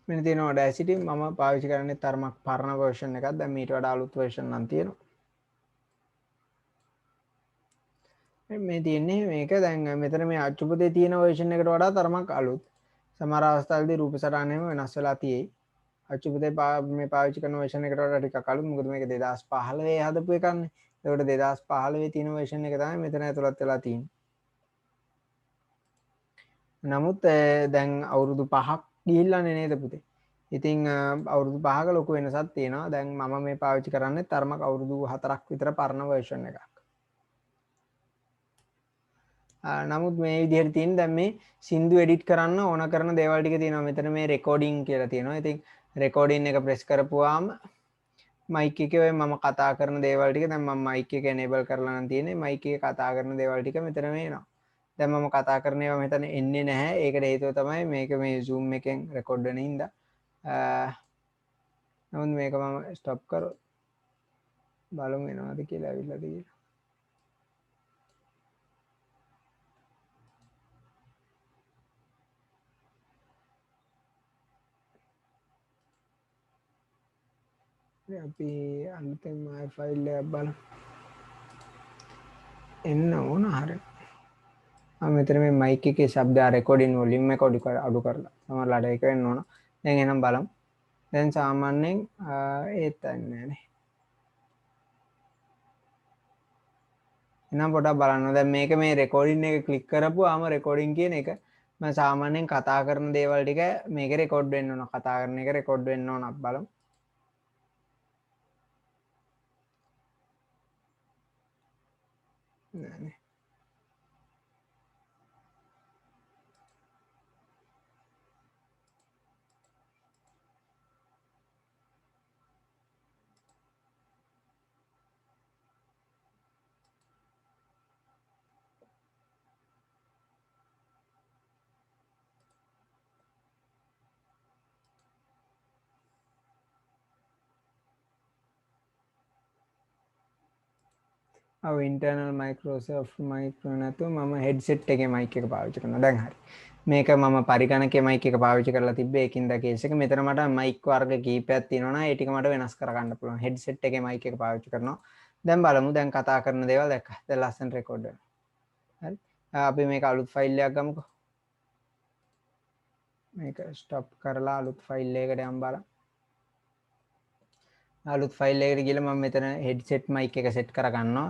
මෙන්න තියෙනවා Audacity. මම පාවිච්චි කරන්නේ තරමක් පරණ version එකක්. දැන් මීට වඩා අලුත් version නම් තියෙනවා. මේ තියෙන්නේ මේක දැන් මෙතන මේ අච්චුපතේ තියෙන version එකට වඩා තරමක් අලුත්. සමහර අවස්ථාවලදී රූප සටහන එහෙම වෙනස් වෙලා තියෙයි. අච්චුපතේ මේ පාවිච්චි කරන version එකට වඩා ටිකක් අලුත්. මොකද මේක 2015 හදපු එකක්නේ. ඒකට 2015 තියෙන version එක තමයි මෙතන ඇතුළත් වෙලා තියෙන්නේ. නමුත් දැන් අවුරුදු 5ක් ගිහිල්ලානේ නේද පුතේ. ඉතින් අවුරුදු 5ක ලොකු වෙනසක් තියෙනවා. දැන් මම මේ පාවිච්චි කරන්නේ තරමක් අවුරුදු 4ක් විතර පරණ version එකක්. නමුත් මේ විදිහට තියෙන දැන් මේ සින්දු එඩිට් කරන්න ඕන කරන දේවල් ටික තියෙනවා. මෙතන මේ රෙකෝඩින් කියලා තියෙනවා. ඉතින් රෙකෝඩින් එක ප්‍රෙස් කරපුවාම මයික් එකේ ඔය මම කතා කරන දේවල් ටික දැන් මම මයික් එක enable කරලා නම් තියෙන්නේ. මයික් එකේ කතා කරන දේවල් ටික මෙතන වෙනවා. දැන් මම කතා කරන ඒවා මෙතන එන්නේ නැහැ. ඒකට හේතුව තමයි මේක මේ zoom එකෙන් රෙකෝඩ් වෙන හින්දා. නමුත් මේක මම ස්ටොප් කරොත් බලමු වෙනවද කියලා ඇවිල්ලාද කියලා. අපි අලුතෙන් ෆයිල් එකක් බලමු එන්න ඕන හරියට මෙතන මේ මයික් එකේ ශබ්ද රෙකෝඩින් වොලියුම් එක අඩු කරලා සමහරලාට ඒක වෙන්න ඕන. දැන් එහෙනම් බලමු. දැන් සාමාන්‍යයෙන් ඒත් නැහැ නේ. එහෙනම් පොඩ්ඩක් බලන්න. දැන් මේක මේ රෙකෝඩින් එක ක්ලික් කරපුවාම රෙකෝඩින් කියන එක මම සාමාන්‍යයෙන් කතා කරන දේවල් ටික මේකේ රෙකෝඩ් වෙන්න ඕන. කතා කරන එක රෙකෝඩ් වෙන්න ඕන අපි බලමු. නෑ. ඉන්ටර්නල් මයික්‍රෝසොෆ්ට් මයික්‍රෝ නැතුව මම හෙඩ්සෙට් එකේ මයික් එක පාවිච්චි කරනවා. දැන් හරි. මේක මම පරිගණකයේ මයික් එක පාවිච්චි කරලා තිබ්බේ ඒකින්ද කේස් එක. මෙතන මට මයික් වර්ග කීපයක් තියෙනවා නම් ඒ ටික මට වෙනස් කරගන්න පුළුවන්. හෙඩ්සෙට් එකේ මයික් එක පාවිච්චි කරනවා. දැන් බලමු දැන් කතා කරන දේවල් දැක්කා. දැන් ලස්සන රෙකෝඩ් වෙනවා. හරි. අපි මේක අලුත් ෆයිල් එකක් ගමුකෝ. මේක ස්ටොප් කරලා අලුත් ෆයිල් එකකට යමු බලන්න. අලුත් ෆයිල් එකට ගිහලා මම මෙතන හෙඩ්සෙට් මයික් එක සෙට් කරගන්නවා.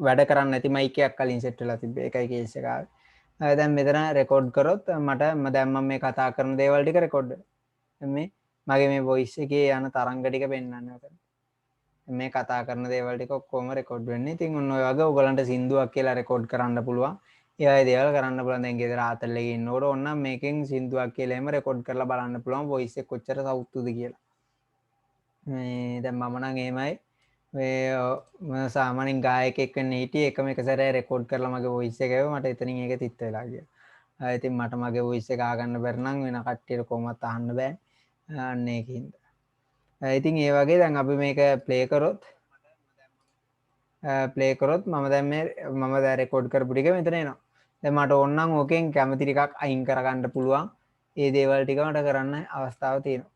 වැඩ කරන්නේ නැති මයික් එකක් කලින් සෙට් වෙලා තිබ්බේ. ඒකයි කේස් එක ආවේ. දැන් මෙතන රෙකෝඩ් කරොත් මට දැන් මම මේ කතා කරන දේවල් ටික රෙකෝඩ් වෙනවා. මේ මගේ මේ වොයිස් එකේ යන තරංග ටික පෙන්වන්නේ ඔතන. මේ කතා කරන දේවල් ටික ඔක්කොම රෙකෝඩ් වෙන්නේ. ඉතින් ඔන්න ඔය වගේ ඔයගලන්ට සින්දුවක් කියලා රෙකෝඩ් කරන්න පුළුවන්. ඒ වගේ දේවල් කරන්න පුළුවන්. දැන් ගෙදර ආතල් එකේ ඉන්නකොට ඕන්න මේකෙන් සින්දුවක් කියලා එහෙම රෙකෝඩ් කරලා බලන්න පුළුවන් වොයිස් එක කොච්චර සවුත්තුද කියලා. මේ දැන් මම නම් එහෙමයි මේ සාමාන්‍යයෙන් ගායකයෙක් වෙන්න හිටියේ එකම එක සැරේ රෙකෝඩ් කරලා මගේ වොයිස් එක ඇහුවා මට එතනින් ඒක තිත් වෙලා ගියා. ඉතින් මට මගේ වොයිස් එක අහගන්න බැරි නම් වෙන කට්ටියට කොහොමවත් අහන්න බෑ. අන්න ඒකින්ද. ඉතින් ඒ වගේ දැන් අපි මේක ප්ලේ කරොත් මම දැන් රෙකෝඩ් කරපු ටික මෙතන එනවා. දැන් මට ඕන නම් ඕකෙන් කැමති ටිකක් අයින් කරගන්න පුළුවන්. ඒ දේවල් ටික මට කරන්න අවස්ථාව තියෙනවා.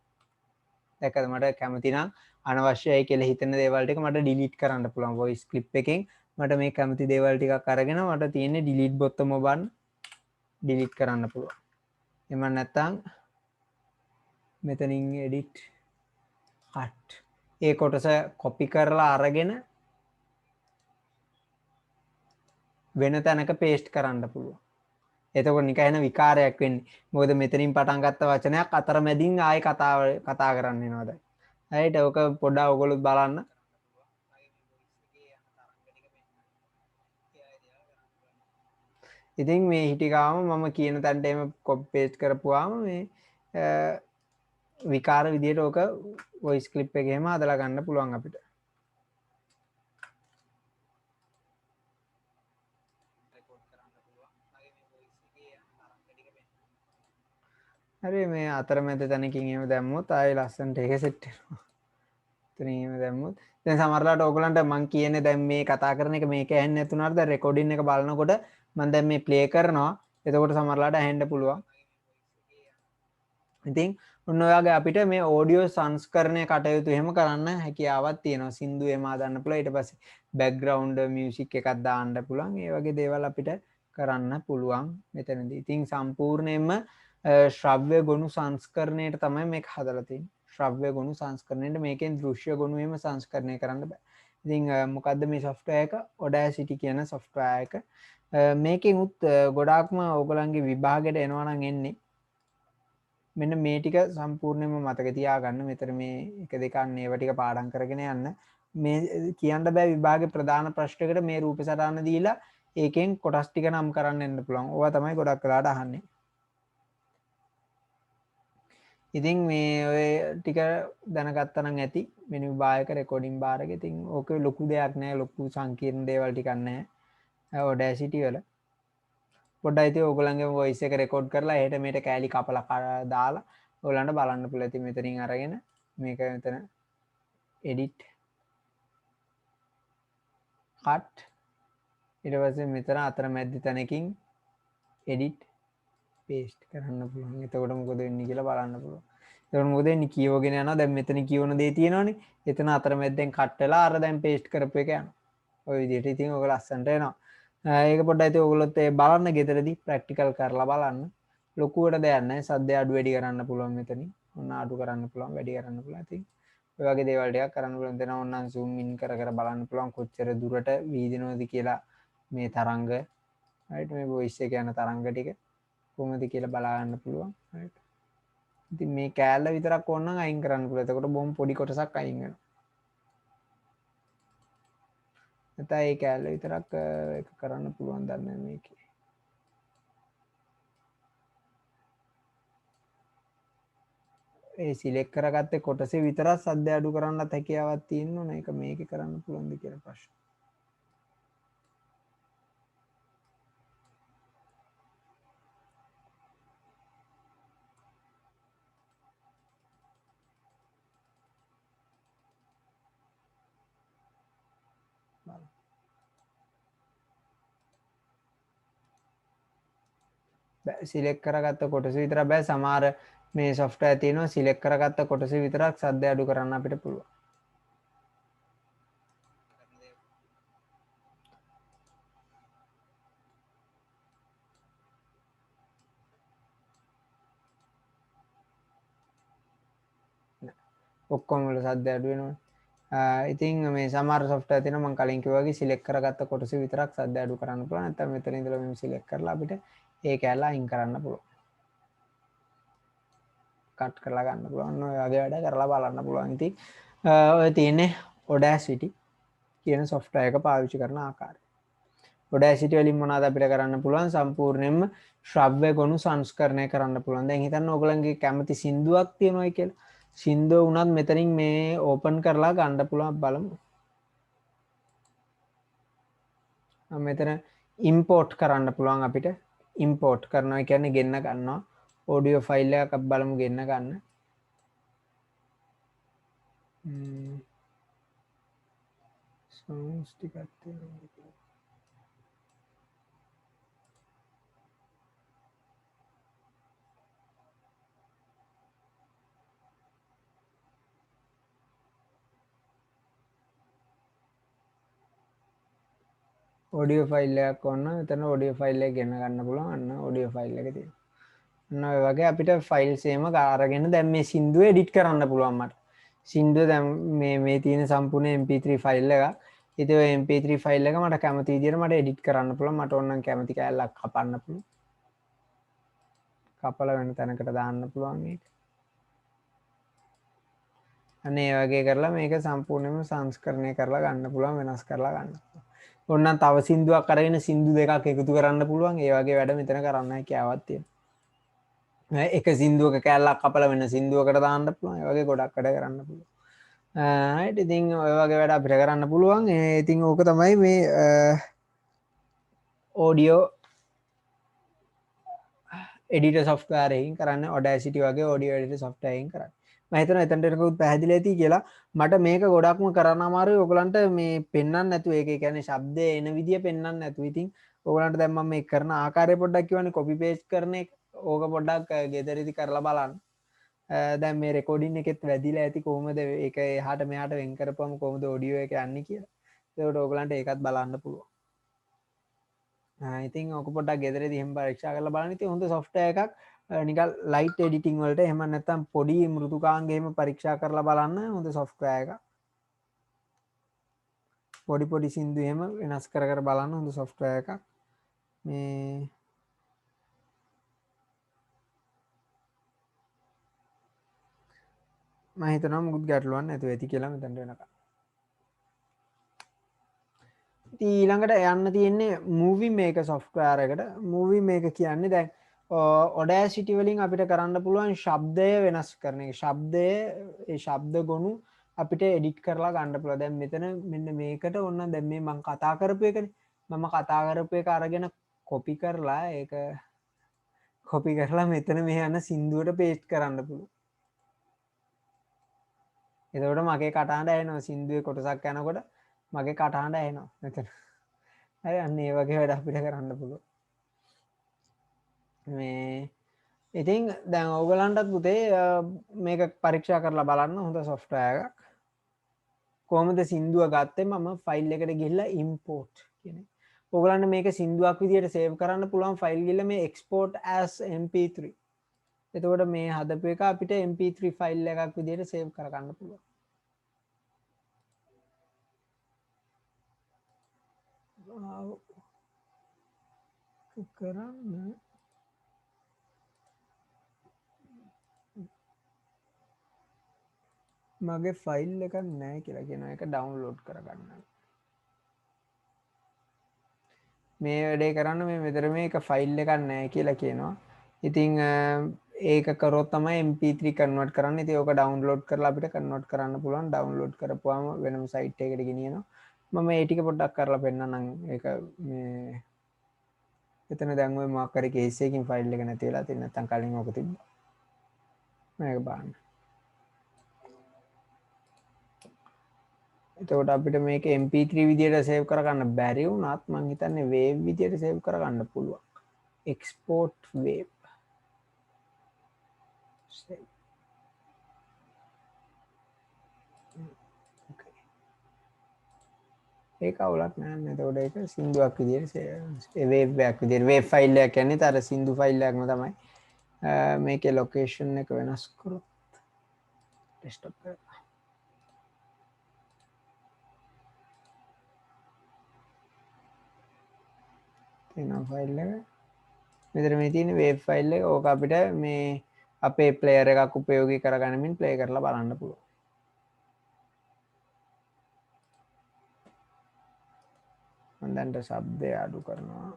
දැක්කද මට කැමති නම් අනවශ්‍යයි කියලා හිතෙන දේවල් ටික මට ඩිලීට් කරන්න පුළුවන් වොයිස් ක්ලිප් එකෙන් මට මේ කැමති දේවල් ටිකක් අරගෙන මට තියෙන්නේ ඩිලීට් බොත්තම ඔබන්න ඩිලීට් කරන්න පුළුවන්. එහෙම නැත්නම් මෙතනින් එඩිට් කට් ඒ කොටස කොපි කරලා අරගෙන වෙන තැනක පේස්ට් කරන්න පුළුවන්. එතකොට නිකන් එන විකාරයක් වෙන්නේ. මොකද මෙතනින් පටන් ගත්ත වචනයක් අතරමැදින් ආයේ කතා කරන්න වෙනවා දැන්. හරියට ඔක පොඩ්ඩක් ඔයගොල්ලෝ බලන්න. ඉතින් මේ හිටිකාම මම කියන තැනට එහෙම කොපි පේස්ට් කරපුවාම මේ විකාර විදියට ඕක වොයිස් ක්ලිප් එකේ එහෙම හදලා ගන්න පුළුවන් අපිට. හරි මේ අතරමැද තැනකින් එහෙම දැම්මොත් ආයෙ ලස්සනට ඒක සෙට් වෙනවා. එතනින් එහෙම දැම්මොත් දැන් සමහරලාට ඕගලන්ට මං කියන්නේ දැන් මේ කතා කරන එක මේක ඇහෙන්නේ නැතුණාට දැන් රෙකෝඩින් එක බලනකොට මම දැන් මේ ප්ලේ කරනවා. එතකොට සමහරලාට ඇහෙන්න පුළුවන්. ඉතින් ඔන්න ඔයගේ අපිට මේ ඕඩියෝ සංස්කරණය කටයුතු එහෙම කරන්න හැකියාවක් තියෙනවා. සින්දු එහෙම හදන්න පුළුවන්. ඊට පස්සේ බෑග්ග්‍රවුන්ඩ් මියුසික් එකක් දාන්න පුළුවන්. ඒ වගේ දේවල් අපිට කරන්න පුළුවන් මෙතනදී. ඉතින් සම්පූර්ණයෙන්ම ශ්‍රව්‍ය ගොනු සංස්කරණයට තමයි මේක හදලා තියෙන්නේ. ශ්‍රව්‍ය ගොනු සංස්කරණයට මේකෙන් දෘශ්‍ය ගොනු එහෙම සංස්කරණය කරන්න බෑ. ඉතින් මොකද්ද මේ software එක? Audacity කියන software එක. මේකෙන් උත් ගොඩාක්ම ඕගලන්ගේ විභාගයට එනවා නම් එන්නේ මෙන්න මේ ටික සම්පූර්ණයෙන්ම මතක තියාගන්න. මෙතන මේ 1 2 අන්න ඒවා ටික පාඩම් කරගෙන යන්න. මේ කියන්න බෑ විභාගේ ප්‍රධාන ප්‍රශ්නයකට මේ රූප සටහන දීලා ඒකෙන් කොටස් ටික නම් කරන්න එන්න පුළුවන්. ඕවා තමයි ගොඩක් වෙලාට අහන්නේ. ඉතින් මේ ඔය ටික දැනගත්තා නම් ඇති මෙනු විභාගයක රෙකෝඩින් බාර් එක. ඉතින් ඕක ලොකු දෙයක් නෑ. ලොකු සංකීර්ණ දේවල් ටිකක් නෑ. Audacity වල පොඩ්ඩයි ඉතින් ඕගොල්ලන්ගේ වොයිස් එක රෙකෝඩ් කරලා එහෙට මෙහෙට කෑලි කපලා දාලා ඕගොල්ලන්ට බලන්න පුළුවන්. ඉතින් මෙතනින් අරගෙන මේක මෙතන edit cut ඊට පස්සේ මෙතන අතරමැදි තැනකින් edit paste කරන්න පුළුවන්. එතකොට මොකද වෙන්නේ කියලා බලන්න පුළුවන්. එතකොට මොකද වෙන්නේ කියවගෙන යනවා දැන් මෙතන කියවන දේ තියෙනවනේ එතන අතරමැද්දෙන් කට් වෙලා අර දැන් පේස්ට් කරපු එක යනවා ඔය විදිහට ඉතින් ඔයගොල්ලෝ ලස්සනට එනවා ඒක පොඩ්ඩක් ඉතින් ඔයගොල්ලොත් ඒ බලන්න ගෙදරදී ප්‍රැක්ටිකල් කරලා බලන්න ලොකුවට දෙයක් නැහැ සද්ද අඩු වැඩි කරන්න පුළුවන් මෙතනින් ඔන්න අඩු කරන්න පුළුවන් වැඩි කරන්න පුළුවන් ඉතින් ඔය වගේ දේවල් ටිකක් කරන්න පුළුවන් දෙනවා ඕනනම් zoom in කර කර බලන්න පුළුවන් කොච්චර දුරට වීදිනවද කියලා මේ තරංග right මේ voice එක යන තරංග ටික කොහොමද කියලා බලා ගන්න පුළුවන් right ඉතින් මේ කෑල්ල විතරක් ඕන නම් අයින් කරන්න පුළුවන් එතකොට බොහොම පොඩි කොටසක් අයින් වෙනවා නැත්නම් ඒ කෑල්ල විතරක් ඒක කරන්න පුළුවන් දන්නේ මේකේ ඒ සිලෙක්ට් කරගත්තේ කොටසේ විතරක් සද්ද අඩු කරන්නත් හැකියාවක් තියෙන්න ඕන ඒක මේකේ කරන්න පුළුවන්ද කියලා ප්‍රශ්න සිලෙක්ට් කරගත්ත කොටස විතරක් බෑ සමහර මේ software තියෙනවා සිලෙක්ට් කරගත්ත කොටස විතරක් සද්ද අඩු කරන්න අපිට පුළුවන් ඔක්කොම වල සද්ද අඩු වෙනවා ඉතින් මේ සමහර software තියෙනවා මම කලින් කිව්වා වගේ සිලෙක්ට් කරගත්ත කොටස විතරක් සද්ද අඩු කරන්න පුළුවන් නැත්නම් මෙතන ඉඳලා මෙහෙම සිලෙක්ට් කරලා අපිට ඒ කැල්ල අයින් කරන්න පුළුවන් කට් කරලා ගන්න පුළුවන් ඔය වගේ වැඩ කරලා බලන්න පුළුවන් ඉතින් ඔය තියෙන්නේ Audacity කියන software එක පාවිච්චි කරන ආකාරය Audacity වලින් මොනවද අපිට කරන්න පුළුවන් සම්පූර්ණයෙන්ම ශ්‍රව්‍ය ගොනු සංස්කරණය කරන්න පුළුවන් දැන් හිතන්න ඕගොල්ලන්ගේ කැමති සින්දුවක් තියෙනවායි කියලා සින්දුව වුණත් මෙතනින් මේ ඕපන් කරලා ගන්න පුළුවන් බලමු මෙතන ඉම්පෝර්ට් කරන්න පුළුවන් අපිට ඉම්පෝර්ට් කරනවා කියන්නේ ගෙන්න ගන්නවා ඔඩියෝ ෆයිල් එකක් අපි බලමු ගෙන්න ගන්න සවුන්ඩ්ස් ටිකක් තියෙනවා ඔඩියෝ ෆයිල් එකක් ඕන එතන ඔඩියෝ ෆයිල් එක ගෙන්න ගන්න පුළුවන් අන්න ඔඩියෝ ෆයිල් එක තියෙනවා අන්න ඔය වගේ අපිට ෆයිල්ස් එහෙම අරගෙන දැන් මේ සින්දුව එඩිට් කරන්න පුළුවන් මට සින්දුව දැන් මේ තියෙන සම්පූර්ණ mp3 ෆයිල් එක ඉතින් ඔය mp3 ෆයිල් එක මට කැමති විදිහට මට එඩිට් කරන්න පුළුවන් මට ඕනනම් කැමති කැලලක් කපන්න පුළුවන් කපලා වෙන තැනකට දාන්න පුළුවන් මේක අනේ ඒ වගේ කරලා මේක සම්පූර්ණයෙන්ම සංස්කරණය කරලා ගන්න පුළුවන් වෙනස් කරලා ගන්න ඕනනම් තව සින්දුවක් අරගෙන සින්දු දෙකක් එකතු කරන්න පුළුවන් ඒ වගේ වැඩ මෙතන කරන්න හැකියාවක් තියෙනවා එක සින්දුවක කැලලක් කපලා වෙන සින්දුවකට දාන්න පුළුවන් ඒ වගේ ගොඩක් වැඩ කරන්න පුළුවන් ඉතින් ඔය වගේ වැඩ අපිට කරන්න පුළුවන් ඉතින් ඕක තමයි මේ ඕඩියෝ එඩිට සොෆ්ට්වෙයාරකින් කරන්න Audacity වගේ ඔඩියෝ එඩිටර් software එකකින් කරන්න මම හිතනවා එතනට එනකොට පැහැදිලි ඇති කියලා මට මේක ගොඩක්ම කරන්න අමාරුයි ඔයගලන්ට මේ පෙන්වන්න නැතුව ඒක කියන්නේ ශබ්දය එන විදිය පෙන්වන්න නැතුව ඉතින් ඔයගලන්ට දැන් මම මේ කරන ආකාරය පොඩ්ඩක් කියවනේ කොපි පේස්ට් කරන එක ඕක පොඩ්ඩක් ගෙදරදී කරලා බලන්න දැන් මේ රෙකෝඩින් එකෙත් වැදිලා ඇති කොහොමද ඒක එහාට මෙහාට වෙන් කරපුවම කොහොමද ඔඩියෝ එක යන්නේ කියලා ඒකට ඔයගලන්ට ඒකත් බලන්න පුළුවන් ඉතින් ඕක පොඩ්ඩක් ගෙදරදී එහෙම පරීක්ෂා කරලා බලන්න ඉතින් හොඳ software එකක් නිකන් ලයිට් එඩිටින් වලට එහෙම නැත්නම් පොඩි මෘදුකාංග එහෙම පරීක්ෂා කරලා බලන්න හොඳ software එකක් පොඩි පොඩි සින්දු එහෙම වෙනස් කර කර බලන්න හොඳ software එකක් මේ මම හිතනවා මුකුත් ගැටලුවක් නැතුව ඇති කියලා මෙතනට වෙනකම් ඊළඟට යන්න තියෙන්නේ මූවී මේක software එකට මූවී මේක කියන්නේ දැන් Audacity වලින් අපිට කරන්න පුළුවන් ශබ්දය වෙනස් කරන එක ශබ්දය ඒ ශබ්ද ගොනු අපිට එඩිට් කරලා ගන්න පුළුවන් දැන් මෙතන මෙන්න මේකට ඕන දැන් මේ මම කතා කරපු එකනේ මම කතා කරපු එක අරගෙන කොපි කරලා ඒක කොපි කරලා මෙතන මේ යන සින්දුවට පේස්ට් කරන්න පුළුවන් එතකොට මගේ කටහඬ ඇහෙනවා සින්දුවේ කොටසක් යනකොට මගේ කටහඬ ඇහෙනවා මෙතන හරි අන්න ඒ වගේ වැඩ අපිට කරන්න පුළුවන් මේ ඉතින් දැන් ඕගලන්ටත් පුතේ මේක පරීක්ෂා කරලා බලන්න හොඳ software එකක්. කොහොමද සින්දුව ගත්තේ මම ෆයිල් එකට ගිහිල්ලා import කියන්නේ. ඕගලන්ට මේක සින්දුවක් විදියට සේව් කරන්න පුළුවන් ෆයිල් ගිහිල්ලා මේ export as mp3. එතකොට මේ හදපු එක අපිට mp3 ෆයිල් එකක් විදියට සේව් කරගන්න පුළුවන්. කරන්න මගේ ෆයිල් එකක් නැහැ කියලා කියන එක ඩවුන්ලෝඩ් කරගන්න. මේ වැඩේ කරන්න මේ මෙතන මේක ෆයිල් එකක් නැහැ කියලා කියනවා. ඉතින් ඒක කරොත් තමයි mp3 කන්වර්ට් කරන්න. ඉතින් ඕක ඩවුන්ලෝඩ් කරලා අපිට කන්වර්ට් කරන්න පුළුවන්. ඩවුන්ලෝඩ් කරපුවාම වෙනම සයිට් එකකට ගෙනියනවා. මම ඒ ටික පොඩ්ඩක් කරලා පෙන්නන්නම්. ඒක මේ එතන දැන් ඔය මොකක් හරි කේස් එකකින් ෆයිල් එක නැති වෙලා තියෙන නැත්නම් කලින් ඕක තිබ්බා. මේක බලන්න. එතකොට අපිට මේක mp3 විදියට සේව් කරගන්න බැරි වුණත් මම හිතන්නේ wave විදියට සේව් කරගන්න පුළුවන්. export wave save. Okay. ඒක අවුලක් නෑ. එතකොට ඒක සින්දුවක් විදියට wave එකක් විදියට wave ෆයිල් එකක් කියන්නේ අර සින්දු ෆයිල් එකක්ම තමයි. මේකේ ලොකේෂන් එක වෙනස් කරොත් desktop එක තියෙනවා ෆයිල් එක. මෙතන මේ තියෙන wave ෆයිල් එක. ඕක අපිට මේ අපේ ප්ලේයර් එකක් උපයෝගී කරගන්නමින් ප්ලේ කරලා බලන්න පුළුවන්. මම දැන් ශබ්දය අඩු කරනවා.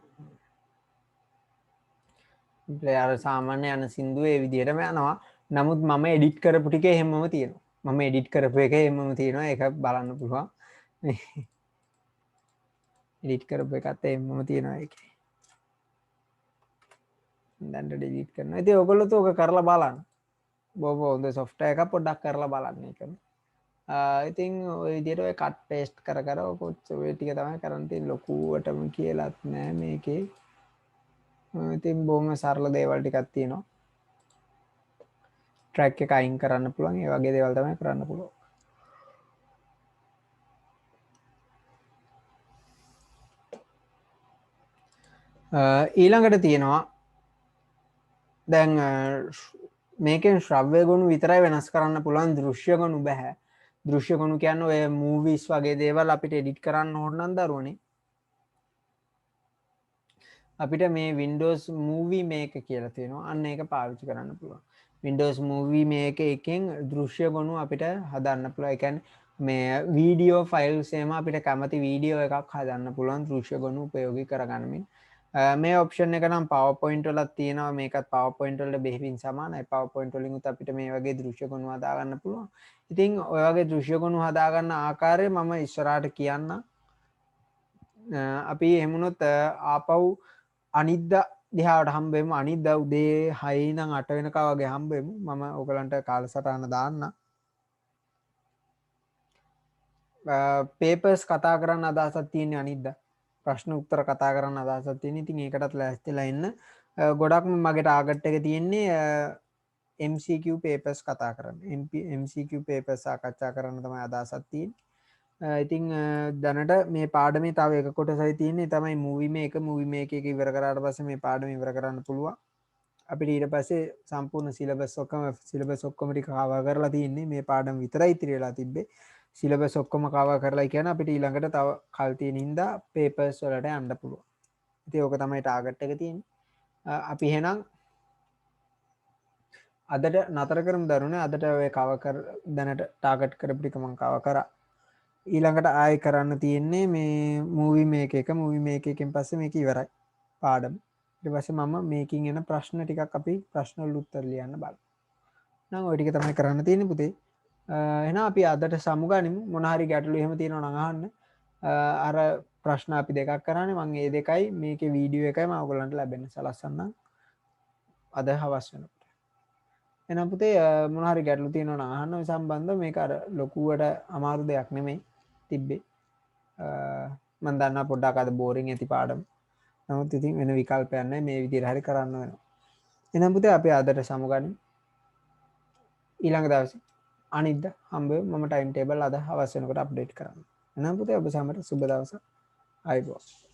ප්ලේයර් සාමාන්‍ය යන සින්දුව ඒ විදිහටම යනවා. නමුත් මම එඩිට් කරපු ටික එහෙමම තියෙනවා. මම එඩිට් කරපු එක එහෙමම තියෙනවා. ඒක බලන්න පුළුවන්. එඩිට් කරපු එකත් එහෙමම තියෙනවා ඒකේ. දැන් ඩිලීට් කරනවා. ඉතින් ඔයගොල්ලෝ ඕක කරලා බලන්න. බොහොම හොඳ software එකක් පොඩ්ඩක් කරලා බලන්න ඒක. ඉතින් ඔය විදිහට ඔය කට් පේස්ට් කර කර ඔය ටික තමයි කරන්න තියෙන්නේ. ලොකුවටම කියලාත් නෑ මේකේ. ඉතින් බොහොම සරල දේවල් ටිකක් තියෙනවා. ට්‍රැක් එක අයින් කරන්න පුළුවන්. ඒ වගේ දේවල් තමයි කරන්න පුළුවන්. ඊළඟට තියෙනවා දැන් මේකෙන් ශ්‍රව්‍ය ගුණ විතරයි වෙනස් කරන්න පුළුවන්. දෘශ්‍ය ගුණ බෑ. දෘශ්‍ය ගුණ කියන්නේ ඔය මූවිස් වගේ දේවල් අපිට එඩිට් කරන්න ඕන නම් දරුවනේ අපිට මේ Windows Movie Maker කියලා තියෙනවා. අන්න ඒක පාවිච්චි කරන්න පුළුවන්. Windows Movie Maker එකෙන් දෘශ්‍ය ගොනු අපිට හදන්න පුළුවන්. ඒ කියන්නේ මේ වීඩියෝ ෆයිල්ස් එහෙම අපිට කැමති වීඩියෝ එකක් හදන්න පුළුවන් දෘශ්‍ය ගොනු උපයෝගී කරගන්නමින්. මේ ඔප්ෂන් එක නම් PowerPoint වලත් තියෙනවා. මේකත් PowerPoint වලට බෙහෙවින් සමානයි. PowerPoint වලින් උත් අපිට මේ වගේ දෘශ්‍ය ගොනු හදා ගන්න පුළුවන්. ඉතින් ඔය වගේ දෘශ්‍ය ගොනු හදා ගන්න ආකාරය මම ඉස්සරහට කියන්නම්. අපි එහෙමුණොත් ආපහු අනිද්දා දිහාට හම්බෙමු. අනිද්දා උදේ 6 ඉඳන් 8 වෙනකම් වගේ හම්බෙමු. මම ඔයගලන්ට කාලසටහන දාන්න. පේපර්ස් කතා කරන්න අදහසක් තියෙන්නේ අනිද්දා. ප්‍රශ්න උත්තර කතා කරන්න අදහසක් තියෙන්නේ. ඉතින් ඒකටත් ලෑස්තිලා ඉන්න. ගොඩක්ම මගේ ටාගට් එක තියෙන්නේ MCQ papers කතා කරන්න. MCQ papers සාකච්ඡා කරන්න තමයි අදහසක් තියෙන්නේ. ඉතින් දැනට මේ පාඩමේ තව එක කොටසයි තියෙන්නේ තමයි මූවි මේක. මූවි මේක එක ඉවර කරාට පස්සේ මේ පාඩම ඉවර කරන්න පුළුවන්. අපිට ඊට පස්සේ සම්පූර්ණ සිලබස් ඔක්කොම ටික කවර් කරලා තියෙන්නේ. මේ පාඩම විතරයි ඉතිරි වෙලා තිබ්බේ. සිලබස් ඔක්කොම කවර් කරලා කියන අපිට ඊළඟට තව කල් තියෙන හින්දා පේපර්ස් වලට යන්න පුළුවන්. ඉතින් ඕක තමයි ටාගට් එක තියෙන්නේ. අපි එහෙනම් අදට නතර කරමු දරුවනේ. අදට ඔය කවර් කර දැනට ටාගට් කරපු ටික මම කවර් කරා. ඊළඟට ආයෙ කරන්න තියෙන්නේ මේ මූවි මේක එක. මූවි මේක එකෙන් පස්සේ මේක ඉවරයි පාඩම. ඊට පස්සේ මම මේකින් එන ප්‍රශ්න ටිකක් අපි ප්‍රශ්න වල උත්තර ලියන්න බලමු. නම් ওই ටික තමයි කරන්න තියෙන්නේ පුතේ. එහෙනම් අපි අදට සමුගනිමු. මොන හරි ගැටලු එහෙම තියෙනවා නම් අහන්න. අර ප්‍රශ්න අපි දෙකක් කරන්නේ. මම මේ දෙකයි මේකේ වීඩියෝ එකයි මම ඔයගලන්ට ලැබෙන්න සලස්සන්නම් අද හවස් වෙනකොට. එහෙනම් පුතේ මොන හරි ගැටලු තියෙනවා නම් අහන්න ඔය සම්බන්ධව. මේක අර ලොකුවට අමාරු දෙයක් නෙමෙයි තිබ්බේ. මම දන්නවා පොඩ්ඩක් අද බෝරින් ඇති පාඩම. නමුත් ඉතින් වෙන විකල්පයක් නැහැ. මේ විදිහට හරි කරන්න වෙනවා. එහෙනම් පුතේ අපි අදට සමුගනිමු. ඊළඟ දවසේ අනිද්දා හම්බ වෙමු. මම ටයිම් ටේබල් අද හවස වෙනකොට අප්ඩේට් කරන්න. එහෙනම් පුතේ ඔබ සැමට සුබ දවසක්. ආයුබෝවන්.